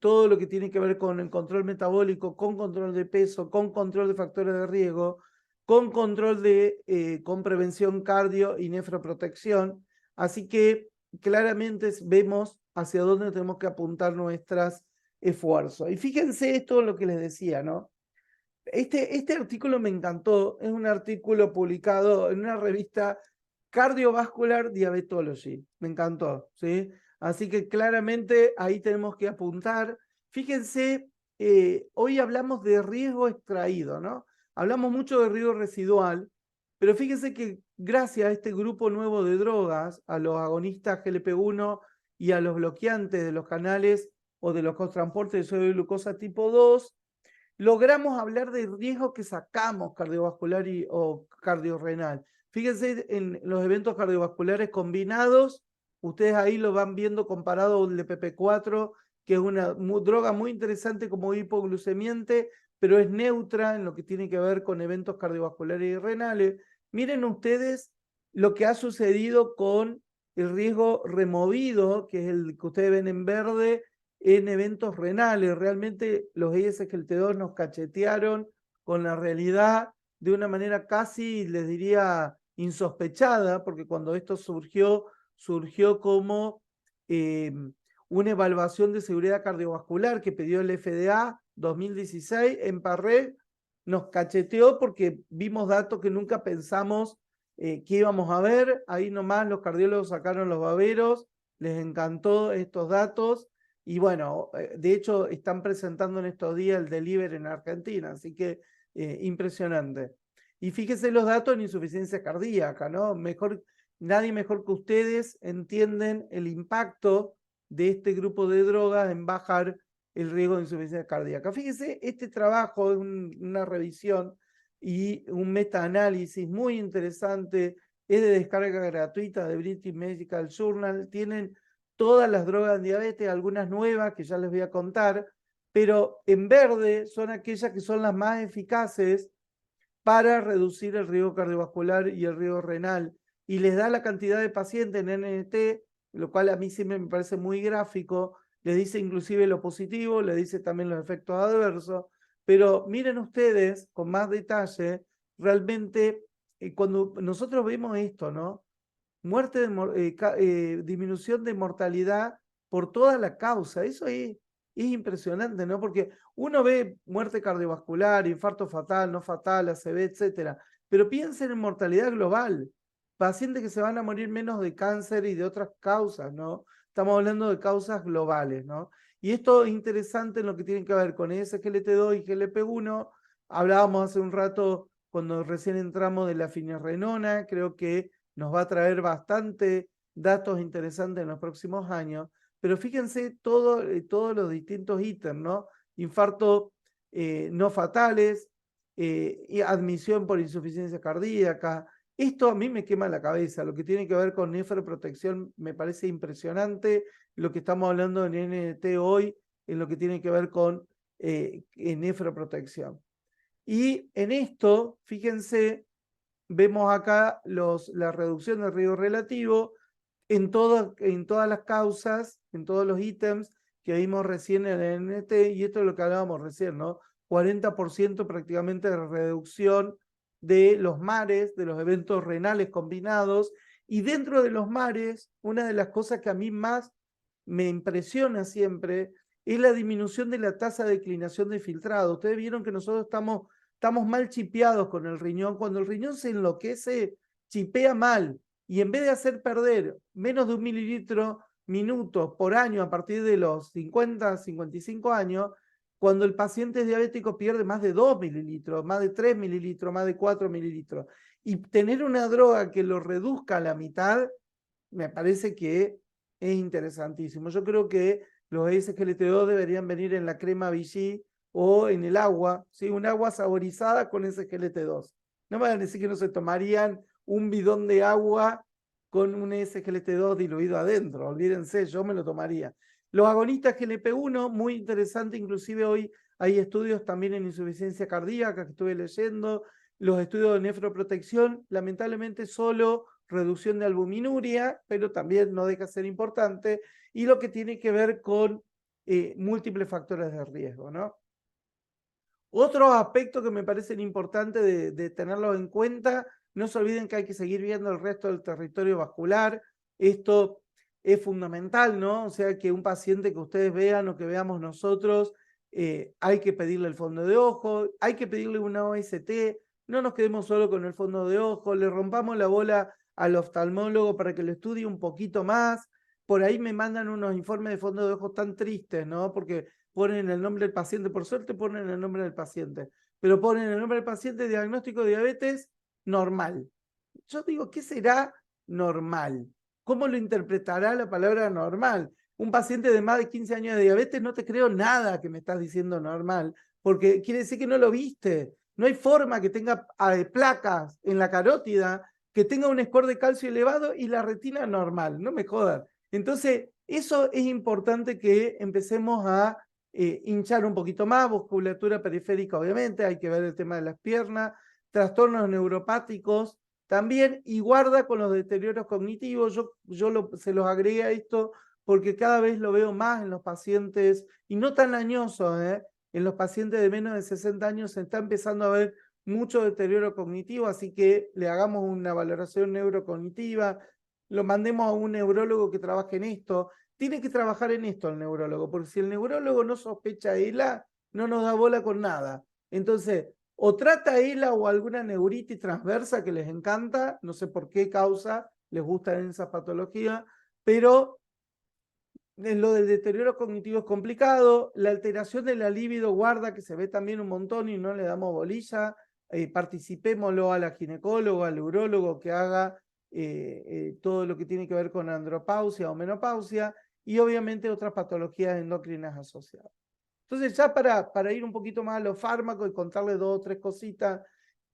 todo lo que tiene que ver con el control metabólico, con control de peso, con control de factores de riesgo, con control con prevención cardio y nefroprotección. Así que claramente vemos hacia dónde tenemos que apuntar nuestros esfuerzos. Y fíjense esto lo que les decía, ¿no? Este artículo me encantó, es un artículo publicado en una revista Cardiovascular Diabetology, me encantó, ¿sí? Así que claramente ahí tenemos que apuntar. Fíjense, hoy hablamos de riesgo extraído, ¿no? Hablamos mucho de riesgo residual, pero fíjense que gracias a este grupo nuevo de drogas, a los agonistas GLP-1 y a los bloqueantes de los canales o de los cotransportes de sodio y glucosa tipo 2, logramos hablar del riesgo que sacamos cardiovascular o cardiorrenal. Fíjense en los eventos cardiovasculares combinados, ustedes ahí lo van viendo comparado al de PP4, que es una droga muy interesante como hipoglucemiante, pero es neutra en lo que tiene que ver con eventos cardiovasculares y renales. Miren ustedes lo que ha sucedido con el riesgo removido, que es el que ustedes ven en verde, en eventos renales. Realmente los SGLT2 nos cachetearon con la realidad de una manera casi, les diría, insospechada, porque cuando esto surgió como una evaluación de seguridad cardiovascular que pidió el FDA 2016 en Parrel, nos cacheteó porque vimos datos que nunca pensamos que íbamos a ver. Ahí nomás los cardiólogos sacaron los baberos, les encantó estos datos. Y bueno, de hecho están presentando en estos días el delivery en Argentina, así que impresionante. Y fíjese los datos en insuficiencia cardíaca, ¿no? Nadie mejor que ustedes entienden el impacto de este grupo de drogas en bajar el riesgo de insuficiencia cardíaca. Fíjese, este trabajo es una revisión y un metaanálisis muy interesante, es de descarga gratuita de British Medical Journal, tienen todas las drogas de diabetes, algunas nuevas que ya les voy a contar, pero en verde son aquellas que son las más eficaces para reducir el riesgo cardiovascular y el riesgo renal. Y les da la cantidad de pacientes en NNT, lo cual a mí siempre me parece muy gráfico, les dice inclusive lo positivo, les dice también los efectos adversos, pero miren ustedes con más detalle, realmente cuando nosotros vemos esto, ¿no? Disminución de mortalidad por toda la causa. Eso es impresionante, ¿no? Porque uno ve muerte cardiovascular, infarto fatal, no fatal, ACV, etcétera, pero piensen en mortalidad global. Pacientes que se van a morir menos de cáncer y de otras causas, ¿no? Estamos hablando de causas globales, ¿no? Y esto es interesante en lo que tiene que ver con SGLT2 y GLP-1. Hablábamos hace un rato, cuando recién entramos, de la finerenona. Creo que nos va a traer bastante datos interesantes en los próximos años, pero fíjense todos los distintos ítems, ¿no? Infarto no fatales, y admisión por insuficiencia cardíaca. Esto a mí me quema la cabeza, lo que tiene que ver con nefroprotección me parece impresionante, lo que estamos hablando en NNT hoy, en lo que tiene que ver con nefroprotección. Y en esto, fíjense, vemos acá la reducción del riesgo relativo en todas las causas, en todos los ítems que vimos recién en el NT, y esto es lo que hablábamos recién, ¿no? 40% prácticamente de reducción de los mares, de los eventos renales combinados, y dentro de los mares, una de las cosas que a mí más me impresiona siempre es la disminución de la tasa de declinación de filtrado. Ustedes vieron que nosotros estamos mal chipeados con el riñón. Cuando el riñón se enloquece, chipea mal. Y en vez de hacer perder menos de 1 mililitro minutos por año a partir de los 50, 55 años, cuando el paciente diabético pierde más de 2 mililitros, más de 3 mililitros, más de 4 mililitros. Y tener una droga que lo reduzca a la mitad, me parece que es interesantísimo. Yo creo que los SGLT2 deberían venir en la crema Vichy o en el agua, ¿sí? Un agua saborizada con SGLT2. No me van a decir que no se tomarían un bidón de agua con un SGLT2 diluido adentro. Olvídense, yo me lo tomaría. Los agonistas GLP-1, muy interesante, inclusive hoy hay estudios también en insuficiencia cardíaca que estuve leyendo, los estudios de nefroprotección, lamentablemente solo reducción de albuminuria, pero también no deja de ser importante, y lo que tiene que ver con múltiples factores de riesgo, ¿no? Otros aspectos que me parecen importantes de tenerlos en cuenta, no se olviden que hay que seguir viendo el resto del territorio vascular. Esto es fundamental, ¿no? O sea, que un paciente que ustedes vean o que veamos nosotros, hay que pedirle el fondo de ojo, hay que pedirle una OST, no nos quedemos solo con el fondo de ojo, le rompamos la bola al oftalmólogo para que lo estudie un poquito más. Por ahí me mandan unos informes de fondo de ojo tan tristes, ¿no? Porque ponen el nombre del paciente, por suerte ponen el nombre del paciente, pero ponen el nombre del paciente, diagnóstico de diabetes normal. Yo digo, ¿qué será normal? ¿Cómo lo interpretará la palabra normal? Un paciente de más de 15 años de diabetes, no te creo nada que me estás diciendo normal, porque quiere decir que no lo viste. No hay forma que tenga placas en la carótida, que tenga un score de calcio elevado y la retina normal. No me jodan. Entonces, eso es importante que empecemos a hinchar un poquito más, musculatura periférica, obviamente, hay que ver el tema de las piernas, trastornos neuropáticos también, y guarda con los deterioros cognitivos. Se los agregué a esto porque cada vez lo veo más en los pacientes, y no tan añosos, en los pacientes de menos de 60 años se está empezando a ver mucho deterioro cognitivo, así que le hagamos una valoración neurocognitiva, lo mandemos a un neurólogo que trabaje en esto. Tiene que trabajar en esto el neurólogo, porque si el neurólogo no sospecha ELA, no nos da bola con nada. Entonces, o trata ELA o alguna neuritis transversa que les encanta, no sé por qué causa, les gusta en esa patología, pero lo del deterioro cognitivo es complicado, la alteración de la libido guarda que se ve también un montón y no le damos bolilla, participémoslo a la ginecóloga, al urólogo que haga todo lo que tiene que ver con andropausia o menopausia, y obviamente otras patologías endocrinas asociadas. Entonces, ya para ir un poquito más a los fármacos y contarles 2 o 3 cositas,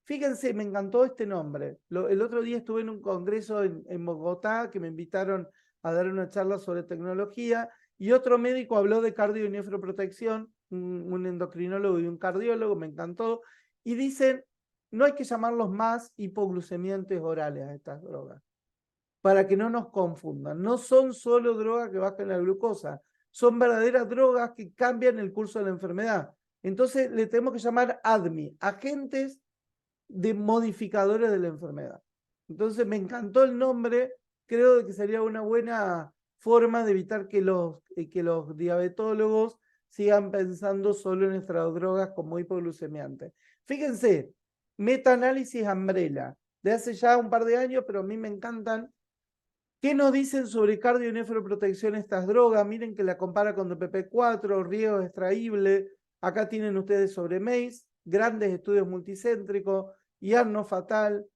fíjense, me encantó este nombre. El otro día estuve en un congreso en Bogotá que me invitaron a dar una charla sobre tecnología, y otro médico habló de cardio y nefroprotección, un endocrinólogo y un cardiólogo, me encantó, y dicen, no hay que llamarlos más hipoglucemiantes orales a estas drogas, para que no nos confundan. No son solo drogas que bajan la glucosa, son verdaderas drogas que cambian el curso de la enfermedad. Entonces le tenemos que llamar ADMI, agentes de modificadores de la enfermedad. Entonces me encantó el nombre, creo que sería una buena forma de evitar que los diabetólogos sigan pensando solo en nuestras drogas como hipoglucemiantes. Fíjense, metaanálisis Umbrella, de hace ya un par de años, pero a mí me encantan. ¿Qué nos dicen sobre cardio y nefroprotección estas drogas? Miren que la compara con DPP-4, riego extraíble. Acá tienen ustedes sobre MACE, grandes estudios multicéntricos, IAR no fatal,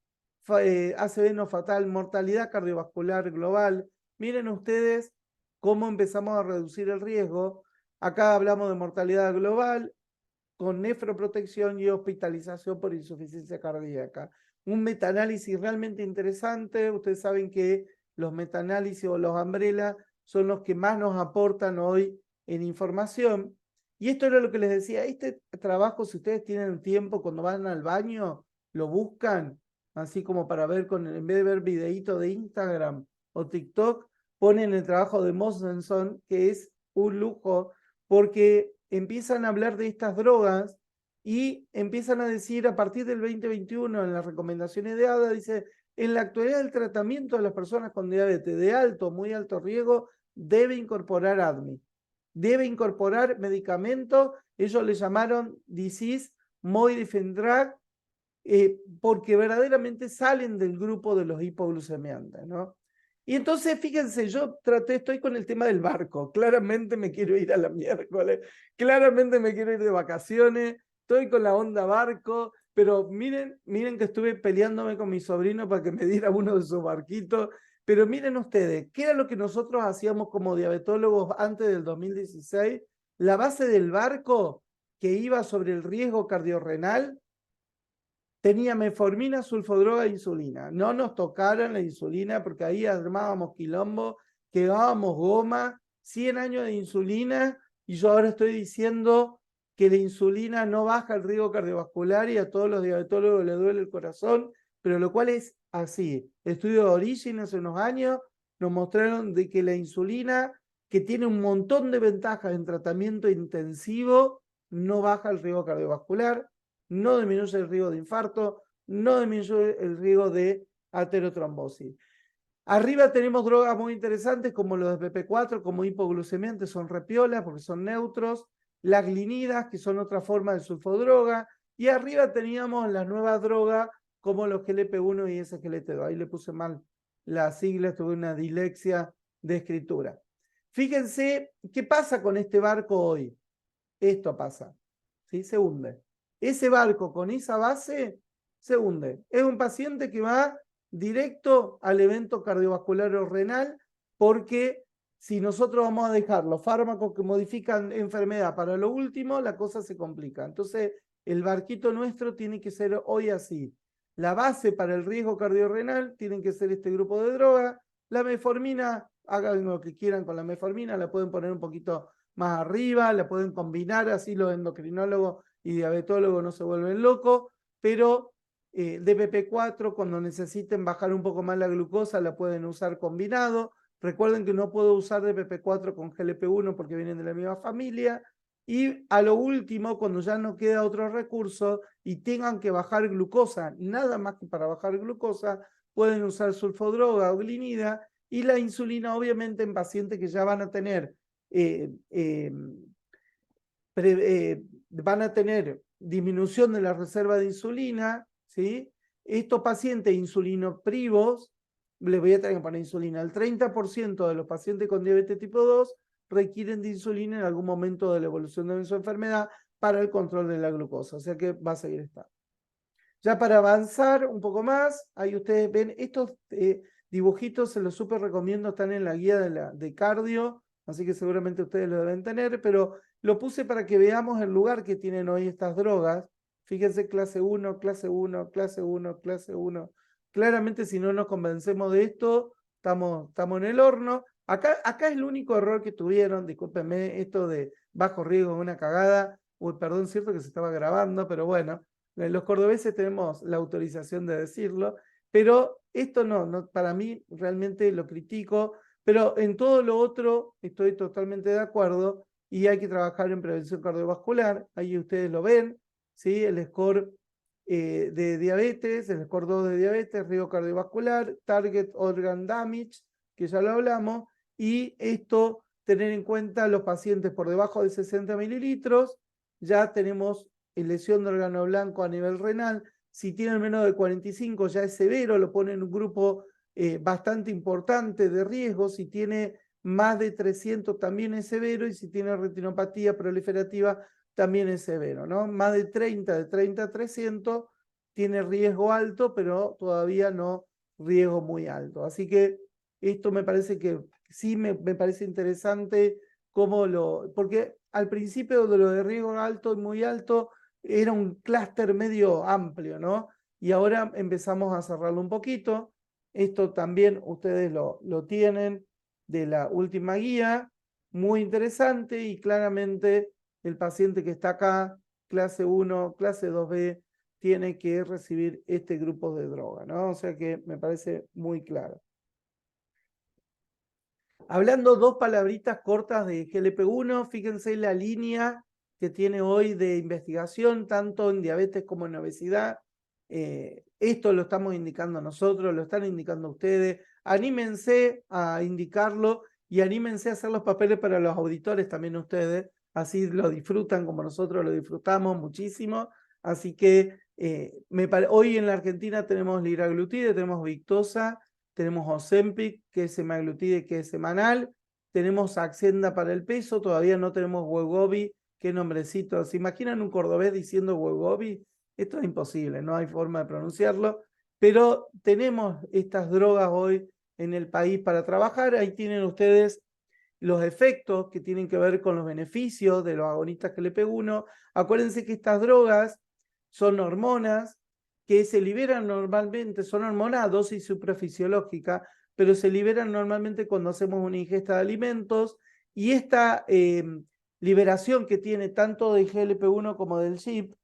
ACV no fatal, mortalidad cardiovascular global. Miren ustedes cómo empezamos a reducir el riesgo. Acá hablamos de mortalidad global con nefroprotección y hospitalización por insuficiencia cardíaca. Un metaanálisis realmente interesante. Ustedes saben que los metaanálisis o los Umbrella son los que más nos aportan hoy en información. Y esto era lo que les decía, este trabajo, si ustedes tienen tiempo cuando van al baño, lo buscan, así como para ver, en vez de ver videitos de Instagram o TikTok, ponen el trabajo de Mosenson, que es un lujo, porque empiezan a hablar de estas drogas y empiezan a decir a partir del 2021 en las recomendaciones de ADA, dice, en la actualidad el tratamiento de las personas con diabetes de alto o muy alto riesgo debe incorporar ADMI, debe incorporar medicamentos, ellos le llamaron Disease Modifying Drug, porque verdaderamente salen del grupo de los hipoglucemiantes, ¿no? Y entonces, fíjense, estoy con el tema del barco. Claramente me quiero ir a la miércoles, claramente me quiero ir de vacaciones, estoy con la onda barco, pero miren que estuve peleándome con mi sobrino para que me diera uno de sus barquitos. Pero miren ustedes, ¿qué era lo que nosotros hacíamos como diabetólogos antes del 2016? La base del barco que iba sobre el riesgo cardiorrenal tenía metformina, sulfodroga e insulina. No nos tocaron la insulina porque ahí armábamos quilombo, quedábamos goma, 100 años de insulina, y yo ahora estoy diciendo que la insulina no baja el riesgo cardiovascular y a todos los diabetólogos les duele el corazón, pero lo cual es así. Estudios de origen hace unos años nos mostraron de que la insulina, que tiene un montón de ventajas en tratamiento intensivo, no baja el riesgo cardiovascular, no disminuye el riesgo de infarto, no disminuye el riesgo de aterotrombosis. Arriba tenemos drogas muy interesantes como los de PP4, como hipoglucemiantes, son repiolas porque son neutros, las glinidas, que son otra forma de sulfodroga, y arriba teníamos las nuevas drogas como los GLP-1 y SGLT2. Ahí le puse mal las siglas, tuve una dilexia de escritura. Fíjense qué pasa con este barco hoy. Esto pasa, ¿sí? Se hunde. Ese barco con esa base se hunde. Es un paciente que va directo al evento cardiovascular o renal, porque si nosotros vamos a dejar los fármacos que modifican enfermedad para lo último, la cosa se complica. Entonces, el barquito nuestro tiene que ser hoy así. La base para el riesgo cardiorrenal tienen que ser este grupo de drogas. La metformina, hagan lo que quieran con la metformina, la pueden poner un poquito más arriba, la pueden combinar, así los endocrinólogos y diabetólogos no se vuelven locos, pero DPP4, cuando necesiten bajar un poco más la glucosa, la pueden usar combinado. Recuerden que no puedo usar DPP4 con GLP-1 porque vienen de la misma familia. Y a lo último, cuando ya no queda otro recurso y tengan que bajar glucosa, nada más que para bajar glucosa, pueden usar sulfodroga o glinida, y la insulina, obviamente, en pacientes que ya van a tener van a tener disminución de la reserva de insulina, ¿sí? Estos pacientes insulinoprivos, les voy a tener que poner insulina. El 30% de los pacientes con diabetes tipo 2 requieren de insulina en algún momento de la evolución de su enfermedad para el control de la glucosa, o sea que va a seguir estando. Ya para avanzar un poco más, ahí ustedes ven estos dibujitos, se los súper recomiendo, están en la guía de cardio, así que seguramente ustedes lo deben tener, pero lo puse para que veamos el lugar que tienen hoy estas drogas. Fíjense, clase 1, clase 1, clase 1, clase 1. Claramente, si no nos convencemos de esto, estamos en el horno. Acá es el único error que tuvieron, discúlpenme, esto de bajo riesgo, una cagada. Uy, perdón, cierto que se estaba grabando, pero bueno. Los cordobeses tenemos la autorización de decirlo, pero esto no, para mí realmente lo critico, pero en todo lo otro estoy totalmente de acuerdo y hay que trabajar en prevención cardiovascular. Ahí ustedes lo ven, ¿sí? El score de diabetes, el score 2 de diabetes, riesgo cardiovascular, target organ damage, que ya lo hablamos, y esto tener en cuenta los pacientes por debajo de 60 mililitros, ya tenemos lesión de órgano blanco a nivel renal. Si tienen menos de 45 ya es severo, lo pone en un grupo bastante importante de riesgo. Si tiene más de 300 también es severo, y si tiene retinopatía proliferativa también es severo, ¿no? Más de 30 a 300 tiene riesgo alto, pero todavía no riesgo muy alto. Así que esto me parece que sí me parece interesante porque al principio de lo de riesgo alto y muy alto era un clúster medio amplio, ¿no? Y ahora empezamos a cerrarlo un poquito. Esto también ustedes lo tienen de la última guía, muy interesante, y claramente el paciente que está acá, clase 1, clase 2B, tiene que recibir este grupo de droga, ¿no? O sea que me parece muy claro. Hablando dos palabritas cortas de GLP-1, fíjense la línea que tiene hoy de investigación, tanto en diabetes como en obesidad. Esto lo estamos indicando nosotros, lo están indicando ustedes. Anímense a indicarlo y anímense a hacer los papeles para los auditores también ustedes. Así lo disfrutan como nosotros lo disfrutamos muchísimo. Así que hoy en la Argentina tenemos liraglutide, tenemos Victoza, tenemos Ozempic, que es semaglutide, que es semanal, tenemos Saxenda para el peso, todavía no tenemos Wegovy, qué nombrecito. ¿Se imaginan un cordobés diciendo Wegovy? Esto es imposible, no hay forma de pronunciarlo, pero tenemos estas drogas hoy en el país para trabajar. Ahí tienen ustedes los efectos que tienen que ver con los beneficios de los agonistas GLP-1. Acuérdense que estas drogas son hormonas que se liberan normalmente, son hormonas a dosis suprafisiológica, pero se liberan normalmente cuando hacemos una ingesta de alimentos, y esta liberación que tiene tanto del GLP-1 como del GIP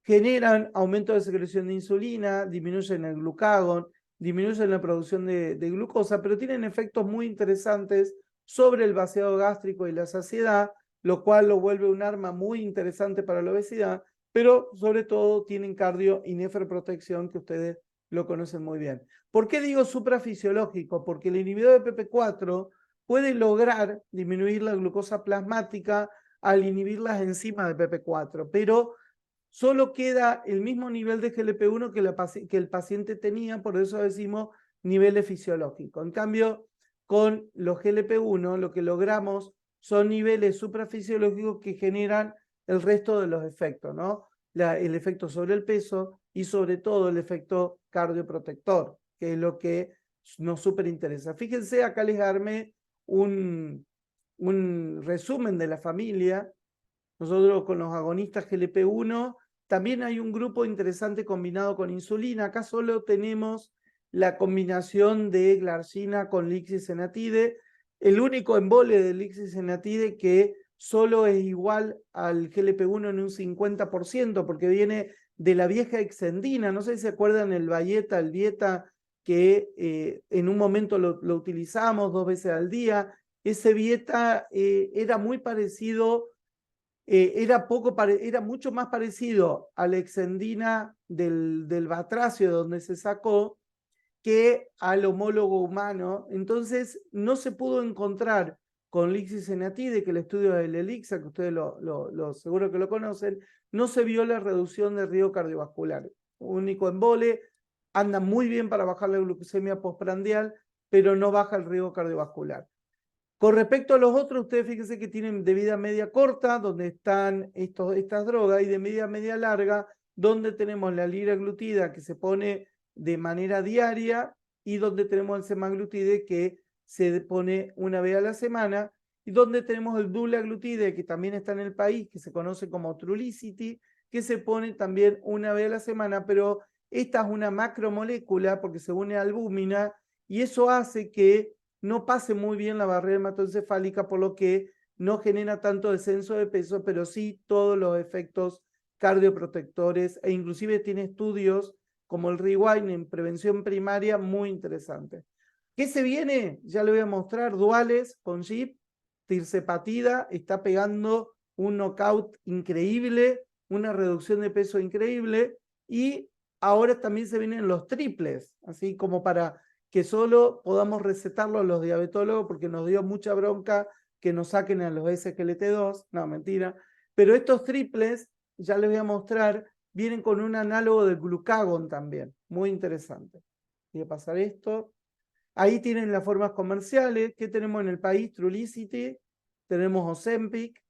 generan aumento de secreción de insulina, disminuyen el glucagón, disminuyen la producción de glucosa, pero tienen efectos muy interesantes sobre el vaciado gástrico y la saciedad, lo cual lo vuelve un arma muy interesante para la obesidad, pero sobre todo tienen cardio y nefroprotección, que ustedes lo conocen muy bien. ¿Por qué digo suprafisiológico? Porque el inhibidor de PP4 puede lograr disminuir la glucosa plasmática al inhibir las enzimas de PP4, pero solo queda el mismo nivel de GLP-1 que el paciente tenía, por eso decimos niveles fisiológicos. En cambio, con los GLP-1 lo que logramos son niveles suprafisiológicos que generan el resto de los efectos, ¿no? El efecto sobre el peso y sobre todo el efecto cardioprotector, que es lo que nos súper interesa. Fíjense, acá les armé un resumen de la familia. Nosotros con los agonistas GLP-1 también hay un grupo interesante combinado con insulina. Acá solo tenemos la combinación de glargina con lixisenatide. El único embole de lixisenatide que solo es igual al GLP-1 en un 50%, porque viene de la vieja exendina. No sé si se acuerdan el Bayeta, el Vieta, que en un momento lo utilizamos 2 veces al día. Ese Vieta era muy parecido, era mucho más parecido a la exendina del batracio, donde se sacó, que al homólogo humano. Entonces no se pudo encontrar con lixisenatide, que el estudio del ELIXA, que ustedes seguro que lo conocen, no se vio la reducción de riesgo cardiovascular. Único embole, anda muy bien para bajar la glucemia postprandial, pero no baja el riesgo cardiovascular. Con respecto a los otros, ustedes fíjense que tienen de vida media corta, donde están estas drogas, y de media larga, donde tenemos la liraglutida, que se pone de manera diaria, y donde tenemos el semaglutide, que se pone una vez a la semana, y donde tenemos el dulaglutide, que también está en el país, que se conoce como Trulicity, que se pone también una vez a la semana, pero esta es una macromolécula porque se une a albúmina, y eso hace que no pase muy bien la barrera hematoencefálica, por lo que no genera tanto descenso de peso, pero sí todos los efectos cardioprotectores, e inclusive tiene estudios como el Rewind en prevención primaria muy interesantes. ¿Qué se viene? Ya le voy a mostrar, duales con GIP, tirzepatida, está pegando un knockout increíble, una reducción de peso increíble, y ahora también se vienen los triples, así como para que solo podamos recetarlo a los diabetólogos, porque nos dio mucha bronca que nos saquen a los SGLT2, no, mentira, pero estos triples, ya les voy a mostrar, vienen con un análogo del glucagón también, muy interesante. Voy a pasar esto. Ahí tienen las formas comerciales. ¿Qué tenemos en el país? Trulicity, tenemos Ozempic,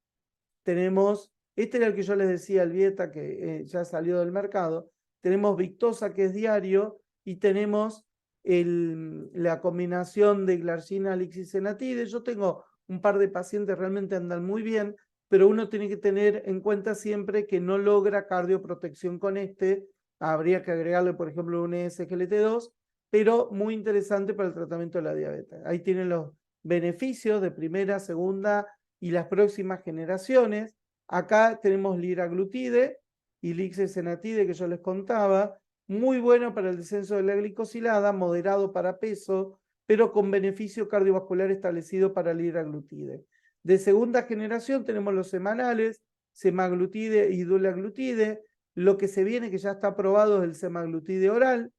tenemos, este era el que yo les decía, el Vieta, que ya salió del mercado, tenemos Victoza, que es diario, y tenemos la combinación de glargina lixisenatide. Yo tengo un par de pacientes, realmente andan muy bien, pero uno tiene que tener en cuenta siempre que no logra cardioprotección con este. Habría que agregarle, por ejemplo, un SGLT2, pero muy interesante para el tratamiento de la diabetes. Ahí tienen los beneficios de primera, segunda y las próximas generaciones. Acá tenemos liraglutide y lixisenatide, que yo les contaba, muy bueno para el descenso de la glicosilada, moderado para peso, pero con beneficio cardiovascular establecido para el liraglutide. De segunda generación tenemos los semanales, semaglutide y dulaglutide. Lo que se viene, que ya está aprobado, es el semaglutide oral,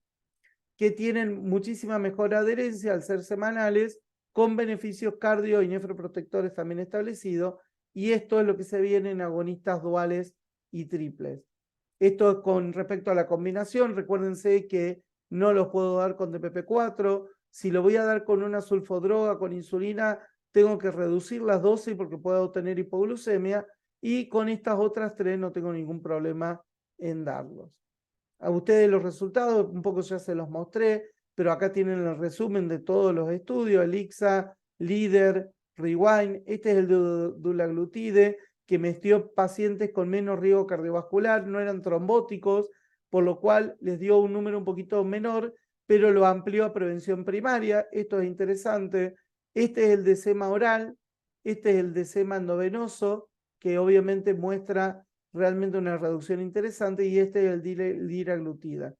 que tienen muchísima mejor adherencia al ser semanales, con beneficios cardio y nefroprotectores también establecidos, y esto es lo que se viene en agonistas duales y triples. Esto es con respecto a la combinación. Recuérdense que no los puedo dar con DPP4, si lo voy a dar con una sulfodroga, con insulina, tengo que reducir las dosis porque puedo tener hipoglucemia, y con estas otras tres no tengo ningún problema en darlos. A ustedes los resultados, un poco ya se los mostré, pero acá tienen el resumen de todos los estudios, ELIXA, LEADER, REWIND. Este es el de dulaglutide, que metió pacientes con menos riesgo cardiovascular, no eran trombóticos, por lo cual les dio un número un poquito menor, pero lo amplió a prevención primaria. Esto es interesante. Este es el de SEMA oral, este es el de SEMA endovenoso, que obviamente muestra realmente una reducción interesante, y este es el liraglutida.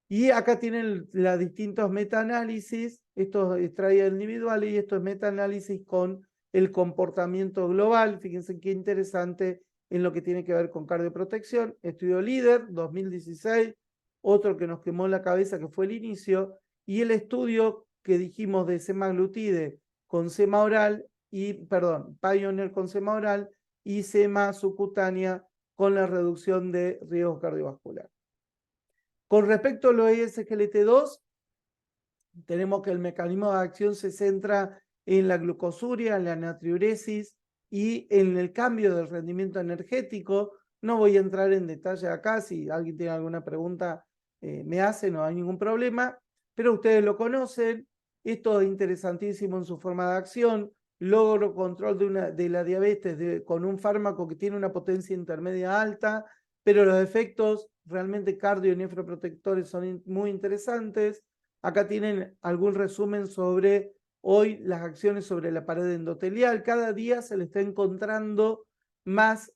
Y acá tienen los distintos metaanálisis, estos extraídos individuales y estos metaanálisis con el comportamiento global. Fíjense qué interesante en lo que tiene que ver con cardioprotección. Estudio LEADER 2016, otro que nos quemó la cabeza que fue el inicio, y el estudio que dijimos de semaglutide con sema oral, Pioneer con sema oral y sema subcutánea con la reducción de riesgo cardiovascular. Con respecto a los SGLT2, tenemos que el mecanismo de acción se centra en la glucosuria, en la natriuresis y en el cambio del rendimiento energético. No voy a entrar en detalle acá, si alguien tiene alguna pregunta me hace, no hay ningún problema, pero ustedes lo conocen. Esto es interesantísimo en su forma de acción. Logro control de la diabetes con un fármaco que tiene una potencia intermedia alta, pero los efectos realmente cardio y nefroprotectores son muy interesantes. Acá tienen algún resumen sobre hoy las acciones sobre la pared endotelial. Cada día se le está encontrando más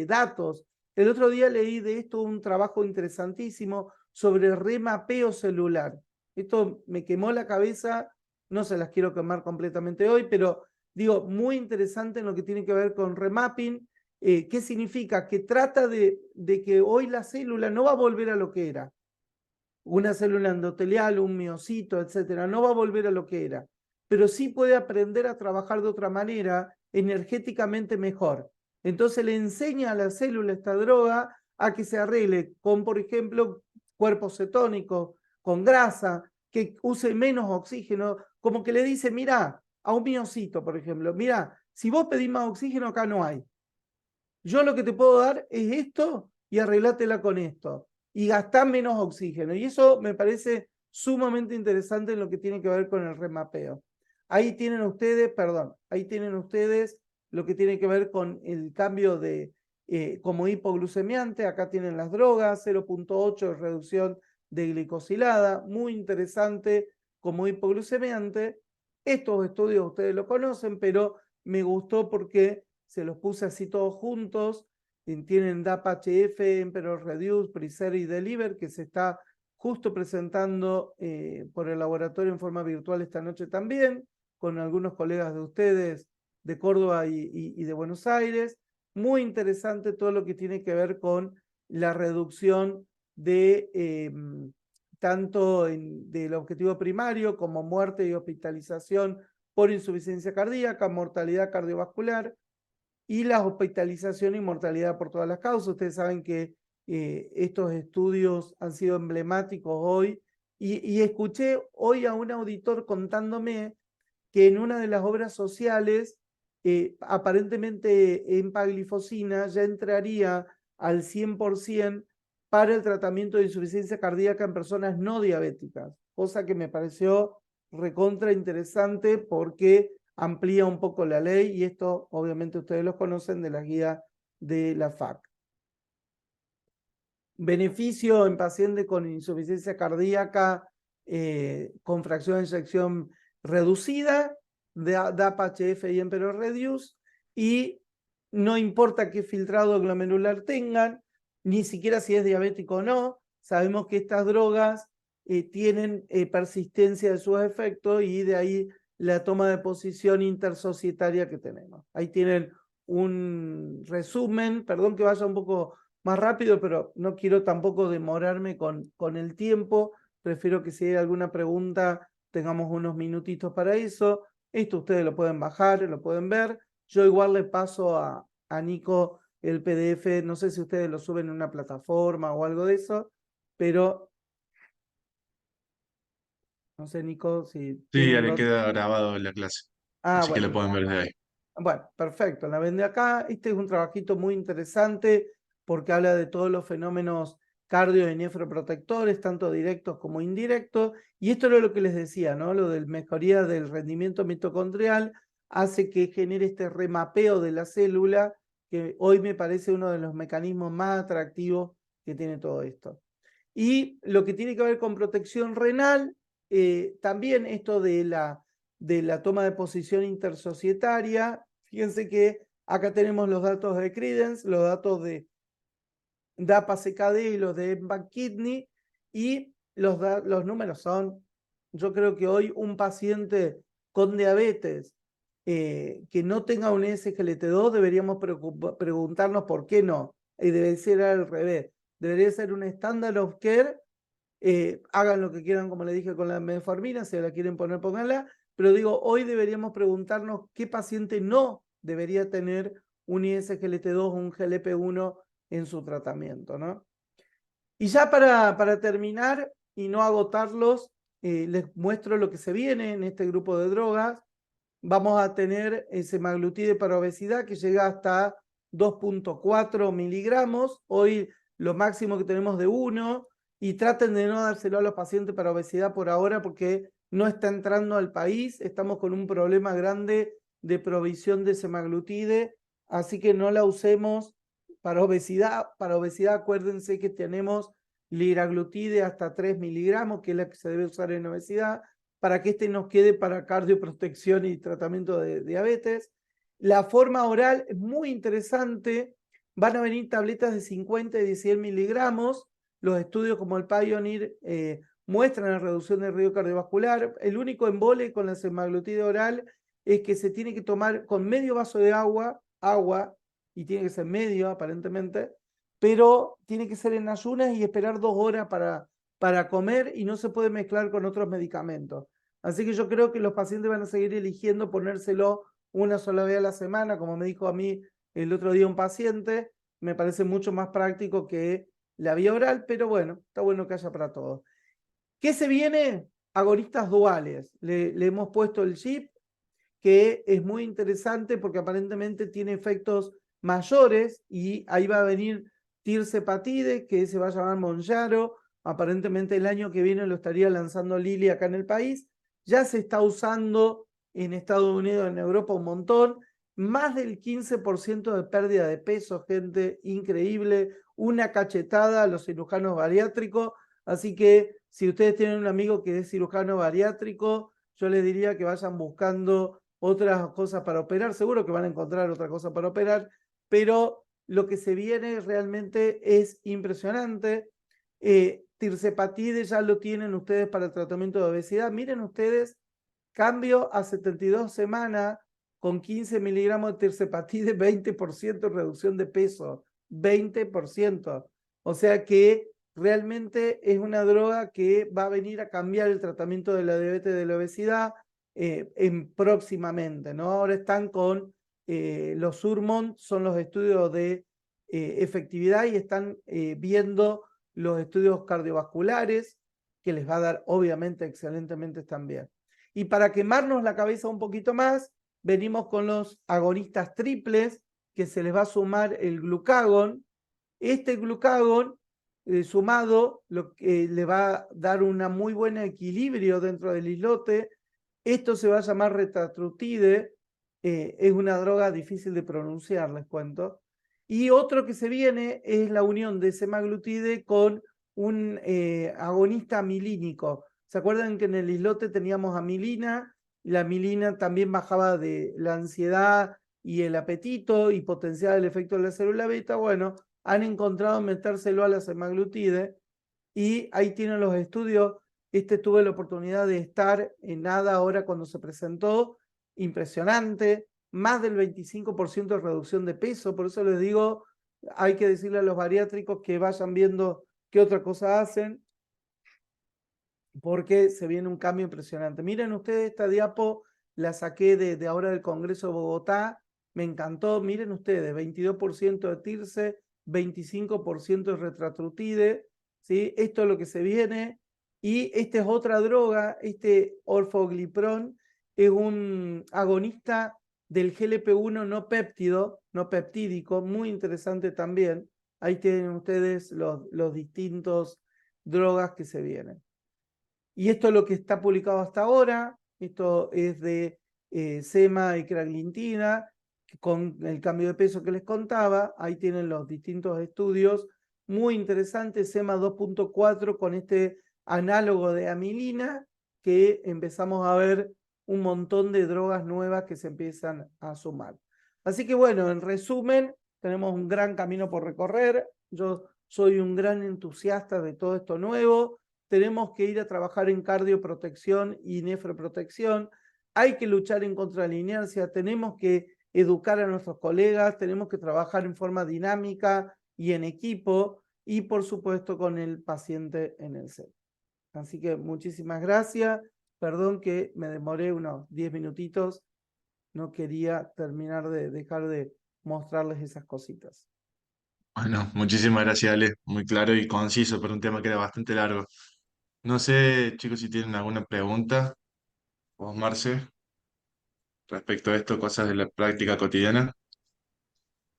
datos. El otro día leí de esto un trabajo interesantísimo sobre remapeo celular. Esto me quemó la cabeza, no se las quiero quemar completamente hoy, pero digo, muy interesante en lo que tiene que ver con remapping. ¿Qué significa? Que trata de que hoy la célula no va a volver a lo que era. Una célula endotelial, un miocito, etcétera, no va a volver a lo que era, pero sí puede aprender a trabajar de otra manera, energéticamente mejor. Entonces le enseña a la célula esta droga a que se arregle con, por ejemplo, cuerpos cetónicos, con grasa, que use menos oxígeno, como que le dice, mira, a un miocito, por ejemplo, mira, si vos pedís más oxígeno, acá no hay. Yo lo que te puedo dar es esto y arreglátela con esto. Y gastá menos oxígeno. Y eso me parece sumamente interesante en lo que tiene que ver con el remapeo. Ahí tienen ustedes lo que tiene que ver con el cambio de como hipoglucemiante. Acá tienen las drogas, 0.8 de reducción de glicosilada, muy interesante como hipoglucemiante. Estos estudios ustedes lo conocen, pero me gustó porque se los puse así todos juntos. Tienen DAPA-HF, Emperor Reduce, Preserve y Deliver, que se está justo presentando por el laboratorio en forma virtual esta noche también, con algunos colegas de ustedes de Córdoba y de Buenos Aires. Muy interesante todo lo que tiene que ver con la reducción de tanto del objetivo primario como muerte y hospitalización por insuficiencia cardíaca, mortalidad cardiovascular y la hospitalización y mortalidad por todas las causas. Ustedes saben que estos estudios han sido emblemáticos hoy, y escuché hoy a un auditor contándome que en una de las obras sociales, aparentemente empaglifosina ya entraría al 100% para el tratamiento de insuficiencia cardíaca en personas no diabéticas, cosa que me pareció recontra interesante porque amplía un poco la ley, y esto obviamente ustedes lo conocen de la guía de la FAC. Beneficio en pacientes con insuficiencia cardíaca con fracción de eyección reducida, DAPA-HF y Emperor Reduce, y no importa qué filtrado glomerular tengan, ni siquiera si es diabético o no, sabemos que estas drogas tienen persistencia de sus efectos, y de ahí la toma de posición intersocietaria que tenemos. Ahí tienen un resumen, perdón que vaya un poco más rápido, pero no quiero tampoco demorarme con el tiempo. Prefiero que si hay alguna pregunta tengamos unos minutitos para eso. Esto ustedes lo pueden bajar, lo pueden ver. Yo igual le paso a Nico el PDF, no sé si ustedes lo suben en una plataforma o algo de eso, pero No sé, Nico, si Sí, tiene ya un le rato. queda grabado en la clase, Ah, así que bueno. lo pueden ver desde ahí. Bueno, perfecto. La vende acá. Este es un trabajito muy interesante porque habla de todos los fenómenos cardio y nefroprotectores, tanto directos como indirectos. Y esto era lo que les decía, ¿no? Lo del mejoría del rendimiento mitocondrial hace que genere este remapeo de la célula, que hoy me parece uno de los mecanismos más atractivos que tiene todo esto. Y lo que tiene que ver con protección renal, también esto de la toma de posición intersocietaria. Fíjense que acá tenemos los datos de Credence, los datos de DAPA-CKD y los de MBAC Kidney, y los números son, yo creo que hoy un paciente con diabetes que no tenga un SGLT2 deberíamos preguntarnos por qué no, y debe ser al revés, debería ser un standard of care. Hagan lo que quieran, como le dije con la metformina, si la quieren poner, pónganla, pero digo, hoy deberíamos preguntarnos qué paciente no debería tener un ISGLT2 o un GLP-1 en su tratamiento, ¿no? Y ya para terminar y no agotarlos, les muestro lo que se viene en este grupo de drogas. Vamos a tener semaglutide para obesidad que llega hasta 2,4 miligramos. Hoy lo máximo que tenemos de 1. Y traten de no dárselo a los pacientes para obesidad por ahora porque no está entrando al país. Estamos con un problema grande de provisión de semaglutide, así que no la usemos para obesidad. Para obesidad acuérdense que tenemos liraglutide hasta 3 miligramos, que es la que se debe usar en obesidad, para que este nos quede para cardioprotección y tratamiento de diabetes. La forma oral es muy interesante. Van a venir tabletas de 50 y de 100 miligramos. Los estudios como el Pioneer muestran la reducción del riesgo cardiovascular. El único embole con la semaglutide oral es que se tiene que tomar con medio vaso de agua, y tiene que ser medio aparentemente, pero tiene que ser en ayunas y esperar 2 horas para comer y no se puede mezclar con otros medicamentos. Así que yo creo que los pacientes van a seguir eligiendo ponérselo una sola vez a la semana, como me dijo a mí el otro día un paciente. Me parece mucho más práctico que la vía oral, pero bueno, está bueno que haya para todos. ¿Qué se viene? Agonistas duales. Le hemos puesto el chip, que es muy interesante porque aparentemente tiene efectos mayores y ahí va a venir tirzepatide, que se va a llamar Monjaro. Aparentemente el año que viene lo estaría lanzando Lilly acá en el país. Ya se está usando en Estados Unidos, en Europa un montón. Más del 15% de pérdida de peso, gente, increíble. Una cachetada a los cirujanos bariátricos. Así que si ustedes tienen un amigo que es cirujano bariátrico, yo les diría que vayan buscando otras cosas para operar. Seguro que van a encontrar otra cosa para operar, pero lo que se viene realmente es impresionante. Tirzepatide ya lo tienen ustedes para el tratamiento de obesidad. Miren ustedes, cambio a 72 semanas con 15 miligramos de tirzepatide, 20% reducción de peso, 20%. O sea que realmente es una droga que va a venir a cambiar el tratamiento de la diabetes, de la obesidad, próximamente, ¿no? Ahora están con los Surmont, son los estudios de efectividad y están viendo los estudios cardiovasculares, que les va a dar obviamente excelentemente también. Y para quemarnos la cabeza un poquito más, venimos con los agonistas triples, que se les va a sumar el glucagón. Este glucagón sumado lo que le va a dar un muy buen equilibrio dentro del islote. Esto se va a llamar retatrutide, es una droga difícil de pronunciar, les cuento. Y otro que se viene es la unión de semaglutide con un agonista amilínico. ¿Se acuerdan que en el islote teníamos amilina? Y la amilina también bajaba de la ansiedad y el apetito y potenciaba el efecto de la célula beta. Bueno, han encontrado metérselo a la semaglutide y ahí tienen los estudios. Tuve la oportunidad de estar en nada ahora cuando se presentó, impresionante, más del 25% de reducción de peso. Por eso les digo, hay que decirle a los bariátricos que vayan viendo qué otra cosa hacen, porque se viene un cambio impresionante. Miren ustedes esta diapo, la saqué de ahora del Congreso de Bogotá, me encantó. Miren ustedes, 22% de TIRSE, 25% de retratrutide, ¿sí? Esto es lo que se viene. Y esta es otra droga, este orfoglipron es un agonista del GLP-1 no péptido, no peptídico, muy interesante también. Ahí tienen ustedes los distintos drogas que se vienen. Y esto es lo que está publicado hasta ahora. Esto es de sema y craglintina, con el cambio de peso que les contaba. Ahí tienen los distintos estudios. Muy interesante, sema 2.4 con este análogo de amilina, que empezamos a ver un montón de drogas nuevas que se empiezan a sumar. Así que bueno, en resumen, tenemos un gran camino por recorrer. Yo soy un gran entusiasta de todo esto nuevo. Tenemos que ir a trabajar en cardioprotección y nefroprotección. Hay que luchar en contra de la inercia. Tenemos que educar a nuestros colegas. Tenemos que trabajar en forma dinámica y en equipo. Y por supuesto con el paciente en el centro. Así que muchísimas gracias. Perdón que me demoré unos 10 minutitos. No quería terminar de dejar de mostrarles esas cositas. Bueno, muchísimas gracias, Ale. Muy claro y conciso por un tema que era bastante largo. No sé, chicos, si tienen alguna pregunta, vos, Marce, respecto a esto, cosas de la práctica cotidiana.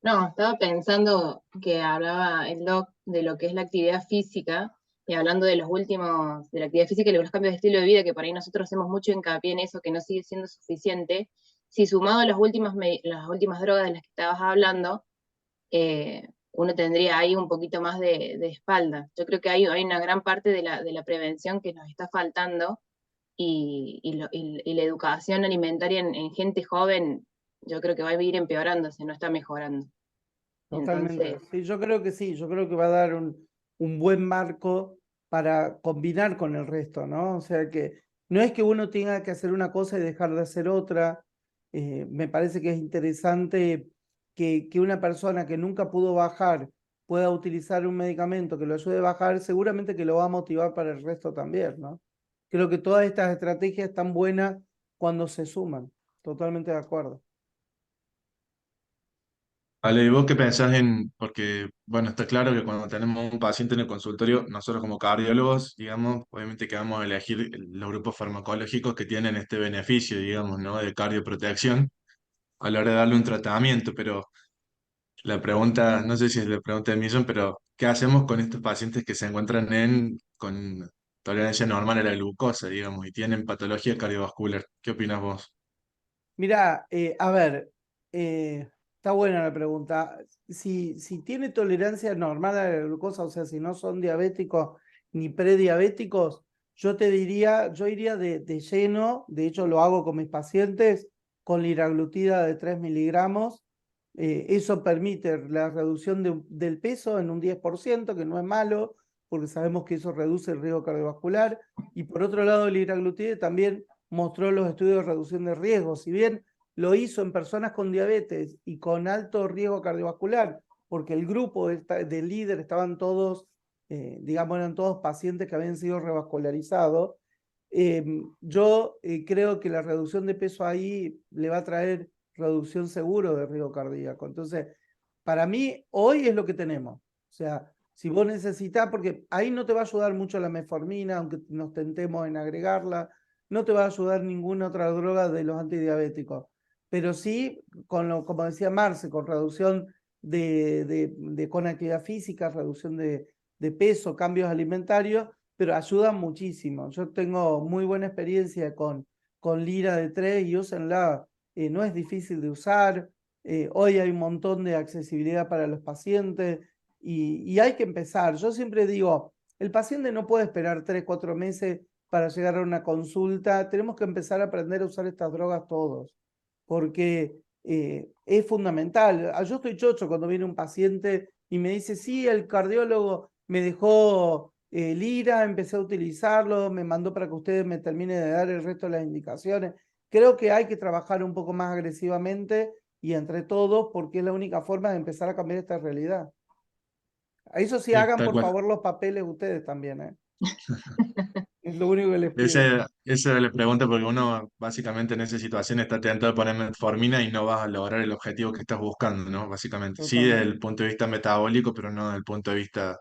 No, estaba pensando que hablaba el doc de lo que es la actividad física y hablando de los últimos, de la actividad física y de los cambios de estilo de vida, que por ahí nosotros hacemos mucho hincapié en eso, que no sigue siendo suficiente. Si sumado a las últimas drogas de las que estabas hablando, uno tendría ahí un poquito más de espalda. Yo creo que hay una gran parte de la prevención que nos está faltando y la educación alimentaria en gente joven, yo creo que va a ir empeorándose, no está mejorando. Totalmente. Entonces, Sí, yo creo que sí, yo creo que va a dar un buen marco para combinar con el resto, ¿no? O sea que no es que uno tenga que hacer una cosa y dejar de hacer otra. Me parece que es interesante que una persona que nunca pudo bajar pueda utilizar un medicamento que lo ayude a bajar, seguramente que lo va a motivar para el resto también, ¿no? Creo que todas estas estrategias están buenas cuando se suman. Totalmente de acuerdo. Ale, ¿y vos qué pensás en, porque, bueno, está claro que cuando tenemos un paciente en el consultorio, nosotros como cardiólogos, digamos, obviamente que vamos a elegir los grupos farmacológicos que tienen este beneficio, digamos, ¿no? De cardioprotección a la hora de darle un tratamiento, pero la pregunta, no sé si es la pregunta de millón, pero ¿qué hacemos con estos pacientes que se encuentran con tolerancia normal a la glucosa, digamos, y tienen patología cardiovascular? ¿Qué opinas vos? Mira, a ver, está buena la pregunta. Si tiene tolerancia normal a la glucosa, o sea, si no son diabéticos ni prediabéticos, yo te diría, yo iría de lleno, de hecho lo hago con mis pacientes, con liraglutida de 3 miligramos. Eso permite la reducción del peso en un 10%, que no es malo, porque sabemos que eso reduce el riesgo cardiovascular. Y por otro lado, el liraglutide también mostró los estudios de reducción de riesgo. Si bien lo hizo en personas con diabetes y con alto riesgo cardiovascular, porque el grupo del líder estaban todos, digamos, eran todos pacientes que habían sido revascularizados. Yo creo que la reducción de peso ahí le va a traer reducción seguro de riesgo cardíaco. Entonces, para mí, hoy es lo que tenemos. O sea, si vos necesitas, porque ahí no te va a ayudar mucho la metformina, aunque nos tentemos en agregarla, no te va a ayudar ninguna otra droga de los antidiabéticos. Pero sí, como decía Marce, con reducción con actividad física, reducción de peso, cambios alimentarios, pero ayuda muchísimo. Yo tengo muy buena experiencia con Lira de 3 y úsenla. No es difícil de usar. Hoy hay un montón de accesibilidad para los pacientes y hay que empezar. Yo siempre digo, el paciente no puede esperar 3, 4 meses para llegar a una consulta. Tenemos que empezar a aprender a usar estas drogas todos, porque es fundamental. Yo estoy chocho cuando viene un paciente y me dice, sí, el cardiólogo me dejó Lira, empecé a utilizarlo, me mandó para que ustedes me terminen de dar el resto de las indicaciones. Creo que hay que trabajar un poco más agresivamente y entre todos, porque es la única forma de empezar a cambiar esta realidad. A eso sí Sí, hagan tal por cual. favor los papeles ustedes también, ¿eh? Es lo único que les pido. Esa era la pregunta porque uno básicamente en esa situación está tentado de poner metformina y no vas a lograr el objetivo que estás buscando, ¿no? Básicamente. Sí, desde Totalmente. el punto de vista metabólico, pero no desde el punto de vista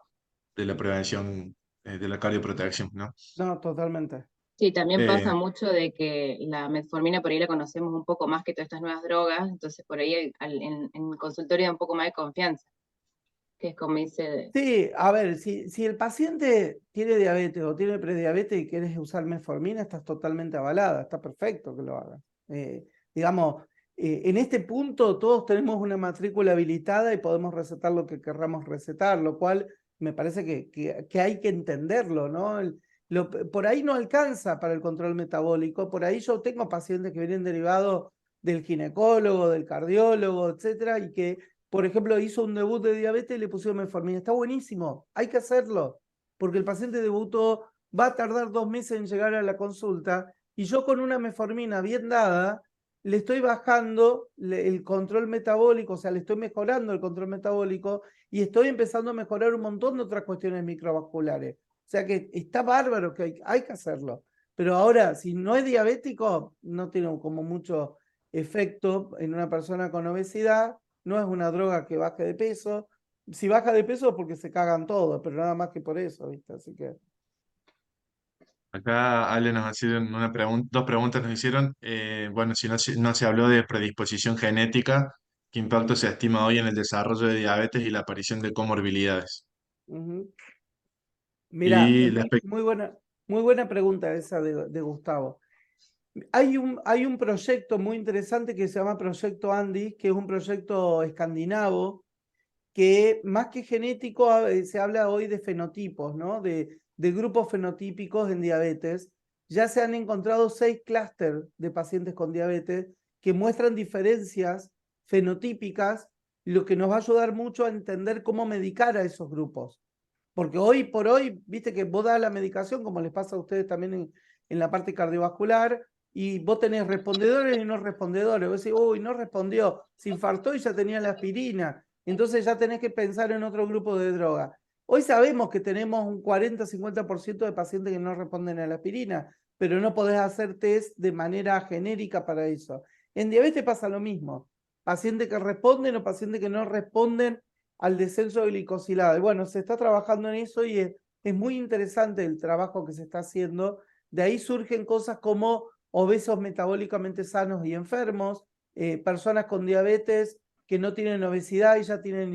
de la prevención de la cardioprotección, ¿no? No, totalmente. Sí, también Eh, pasa mucho de que la metformina por ahí la conocemos un poco más que todas estas nuevas drogas, entonces por ahí en el consultorio hay un poco más de confianza, que es como dice, Sí, a ver, si el paciente tiene diabetes o tiene prediabetes y quieres usar metformina, estás totalmente avalada, está perfecto que lo hagas. Digamos, en este punto todos tenemos una matrícula habilitada y podemos recetar lo que querramos recetar, lo cual me parece que hay que entenderlo, ¿no? Por ahí no alcanza para el control metabólico, por ahí yo tengo pacientes que vienen derivados del ginecólogo, del cardiólogo, etcétera, y que por ejemplo, hizo un debut de diabetes y le pusieron metformina. Está buenísimo, hay que hacerlo, porque el paciente debutó, va a tardar 2 meses en llegar a la consulta, y yo con una metformina bien dada, le estoy bajando el control metabólico, o sea, le estoy mejorando el control metabólico, y estoy empezando a mejorar un montón de otras cuestiones microvasculares. O sea que está bárbaro que hay que hacerlo. Pero ahora, si no es diabético, no tiene como mucho efecto en una persona con obesidad, no es una droga que baje de peso. Si baja de peso es porque se cagan todos, pero nada más que por eso, ¿viste? Así que. Acá Ale nos hicieron una pregunta, dos preguntas nos hicieron. Bueno, si no se habló de predisposición genética, ¿qué impacto se estima hoy en el desarrollo de diabetes y la aparición de comorbilidades? Mira, Y es muy buena pregunta esa de Gustavo. Hay un proyecto muy interesante que se llama Proyecto Andy, que es un proyecto escandinavo, que más que genético se habla hoy de fenotipos, ¿no? De grupos fenotípicos en diabetes. Ya se han encontrado 6 clústeres de pacientes con diabetes que muestran diferencias fenotípicas, lo que nos va a ayudar mucho a entender cómo medicar a esos grupos. Porque hoy por hoy, viste que vos das la medicación, como les pasa a ustedes también en la parte cardiovascular, y vos tenés respondedores y no respondedores. Vos decís, uy, no respondió, se infartó y ya tenía la aspirina. Entonces ya tenés que pensar en otro grupo de droga. Hoy sabemos que tenemos un 40-50% de pacientes que no responden a la aspirina, pero no podés hacer test de manera genérica para eso. En diabetes pasa lo mismo. Pacientes que responden o pacientes que no responden al descenso de glicosilada. Y bueno, se está trabajando en eso y es muy interesante el trabajo que se está haciendo. De ahí surgen cosas como obesos metabólicamente sanos y enfermos, personas con diabetes que no tienen obesidad y ya tienen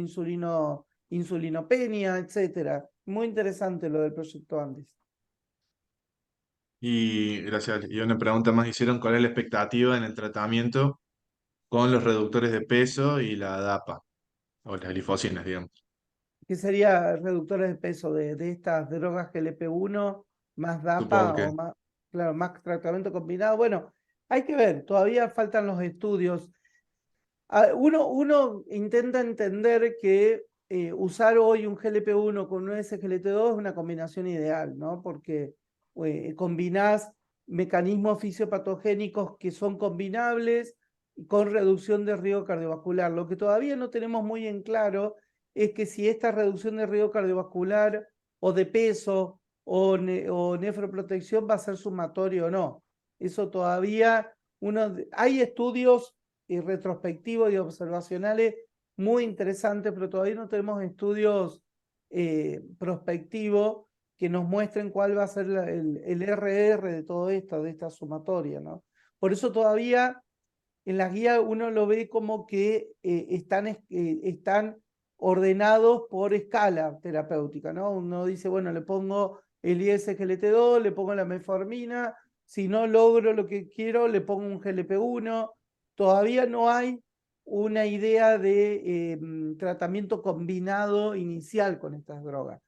insulinopenia, etcétera. Muy interesante lo del proyecto Andes. Y gracias. Y una pregunta más hicieron, ¿cuál es la expectativa en el tratamiento con los reductores de peso y la DAPA o las glifosinas, digamos? ¿Qué sería reductores de peso de estas drogas GLP-1 más Supongo DAPA que o más, claro, más tratamiento combinado? Bueno, hay que ver, todavía faltan los estudios. Uno intenta entender que usar hoy un GLP-1 con un SGLT2 es una combinación ideal, ¿no? Porque combinás mecanismos fisiopatogénicos que son combinables con reducción de riesgo cardiovascular. Lo que todavía no tenemos muy en claro es que si esta reducción de riesgo cardiovascular o de peso o nefroprotección va a ser sumatorio o no. Eso todavía hay estudios retrospectivos y observacionales muy interesantes, pero todavía no tenemos estudios prospectivos que nos muestren cuál va a ser el RR de todo esto, de esta sumatoria, ¿no? Por eso todavía en las guías uno lo ve como que están ordenados por escala terapéutica, ¿no? Uno dice, bueno, le pongo el ISGLT2, le pongo la metformina, si no logro lo que quiero, le pongo un GLP-1. Todavía no hay una idea de tratamiento combinado inicial con estas drogas.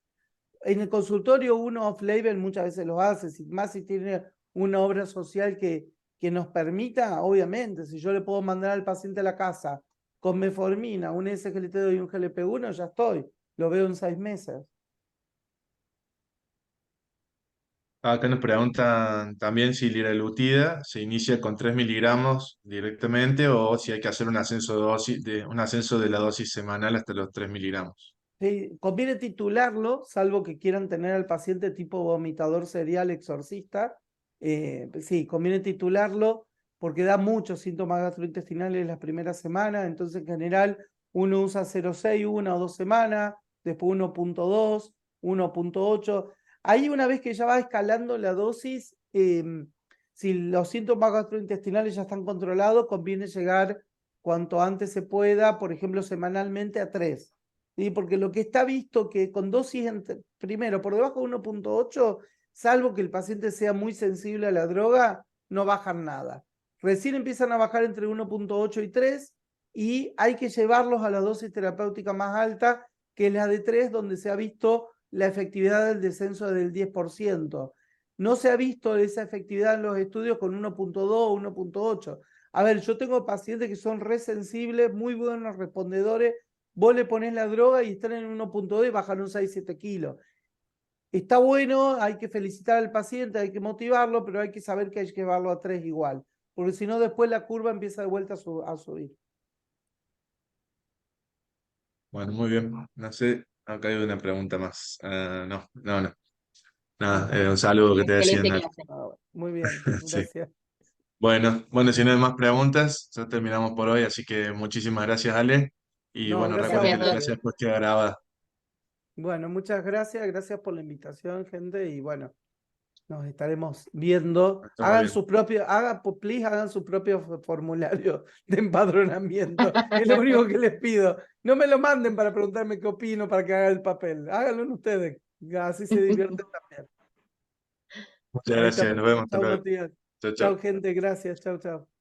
En el consultorio uno off-label muchas veces lo hace, más si tiene una obra social que nos permita, obviamente, si yo le puedo mandar al paciente a la casa con metformina, un SGLT2 y un GLP-1, ya estoy, lo veo en 6 meses. acá nos preguntan también si liraglutida se inicia con 3 miligramos directamente o si hay que hacer un ascenso un ascenso de la dosis semanal hasta los 3 miligramos. Sí, conviene titularlo, salvo que quieran tener al paciente tipo vomitador serial exorcista. Sí, conviene titularlo porque da muchos síntomas gastrointestinales las primeras semanas, entonces en general uno usa 0,6 1 o 2 semanas, después 1,2, 1,8. Ahí una vez que ya va escalando la dosis, si los síntomas gastrointestinales ya están controlados, conviene llegar cuanto antes se pueda, por ejemplo, semanalmente a 3. ¿Sí? Porque lo que está visto que con dosis, primero, por debajo de 1.8, salvo que el paciente sea muy sensible a la droga, no bajan nada. Recién empiezan a bajar entre 1.8 y 3 y hay que llevarlos a la dosis terapéutica más alta, que es la de 3, donde se ha visto la efectividad del descenso del 10%. No se ha visto esa efectividad en los estudios con 1.2 o 1.8. A ver, yo tengo pacientes que son resensibles, muy buenos respondedores, vos le ponés la droga y están en 1.2 y bajan un 6-7 kilos. Está bueno, hay que felicitar al paciente, hay que motivarlo, pero hay que saber que hay que llevarlo a 3 igual, porque si no después la curva empieza de vuelta a subir. Bueno, muy bien. No sé, acá hay una pregunta más. No. Nada, un saludo que te decían. Excelente clase. Muy bien, Sí. gracias. Bueno, si no hay más preguntas, ya terminamos por hoy, así que muchísimas gracias, Ale. Y No, bueno, gracias recuerden a que la Gracias. clase ustedes. después queda grabada. Bueno, muchas gracias por la invitación, gente, y bueno, nos estaremos viendo. Está muy bien. Please, hagan su propio formulario de empadronamiento. Es lo único que les pido. No me lo manden para preguntarme qué opino, para que haga el papel. Háganlo ustedes. Así se divierten también. Muchas Ahí está. gracias, nos vemos, hasta Chao, luego. Matías. Chao, Chao, chao. gente. Gracias. Chao, chao.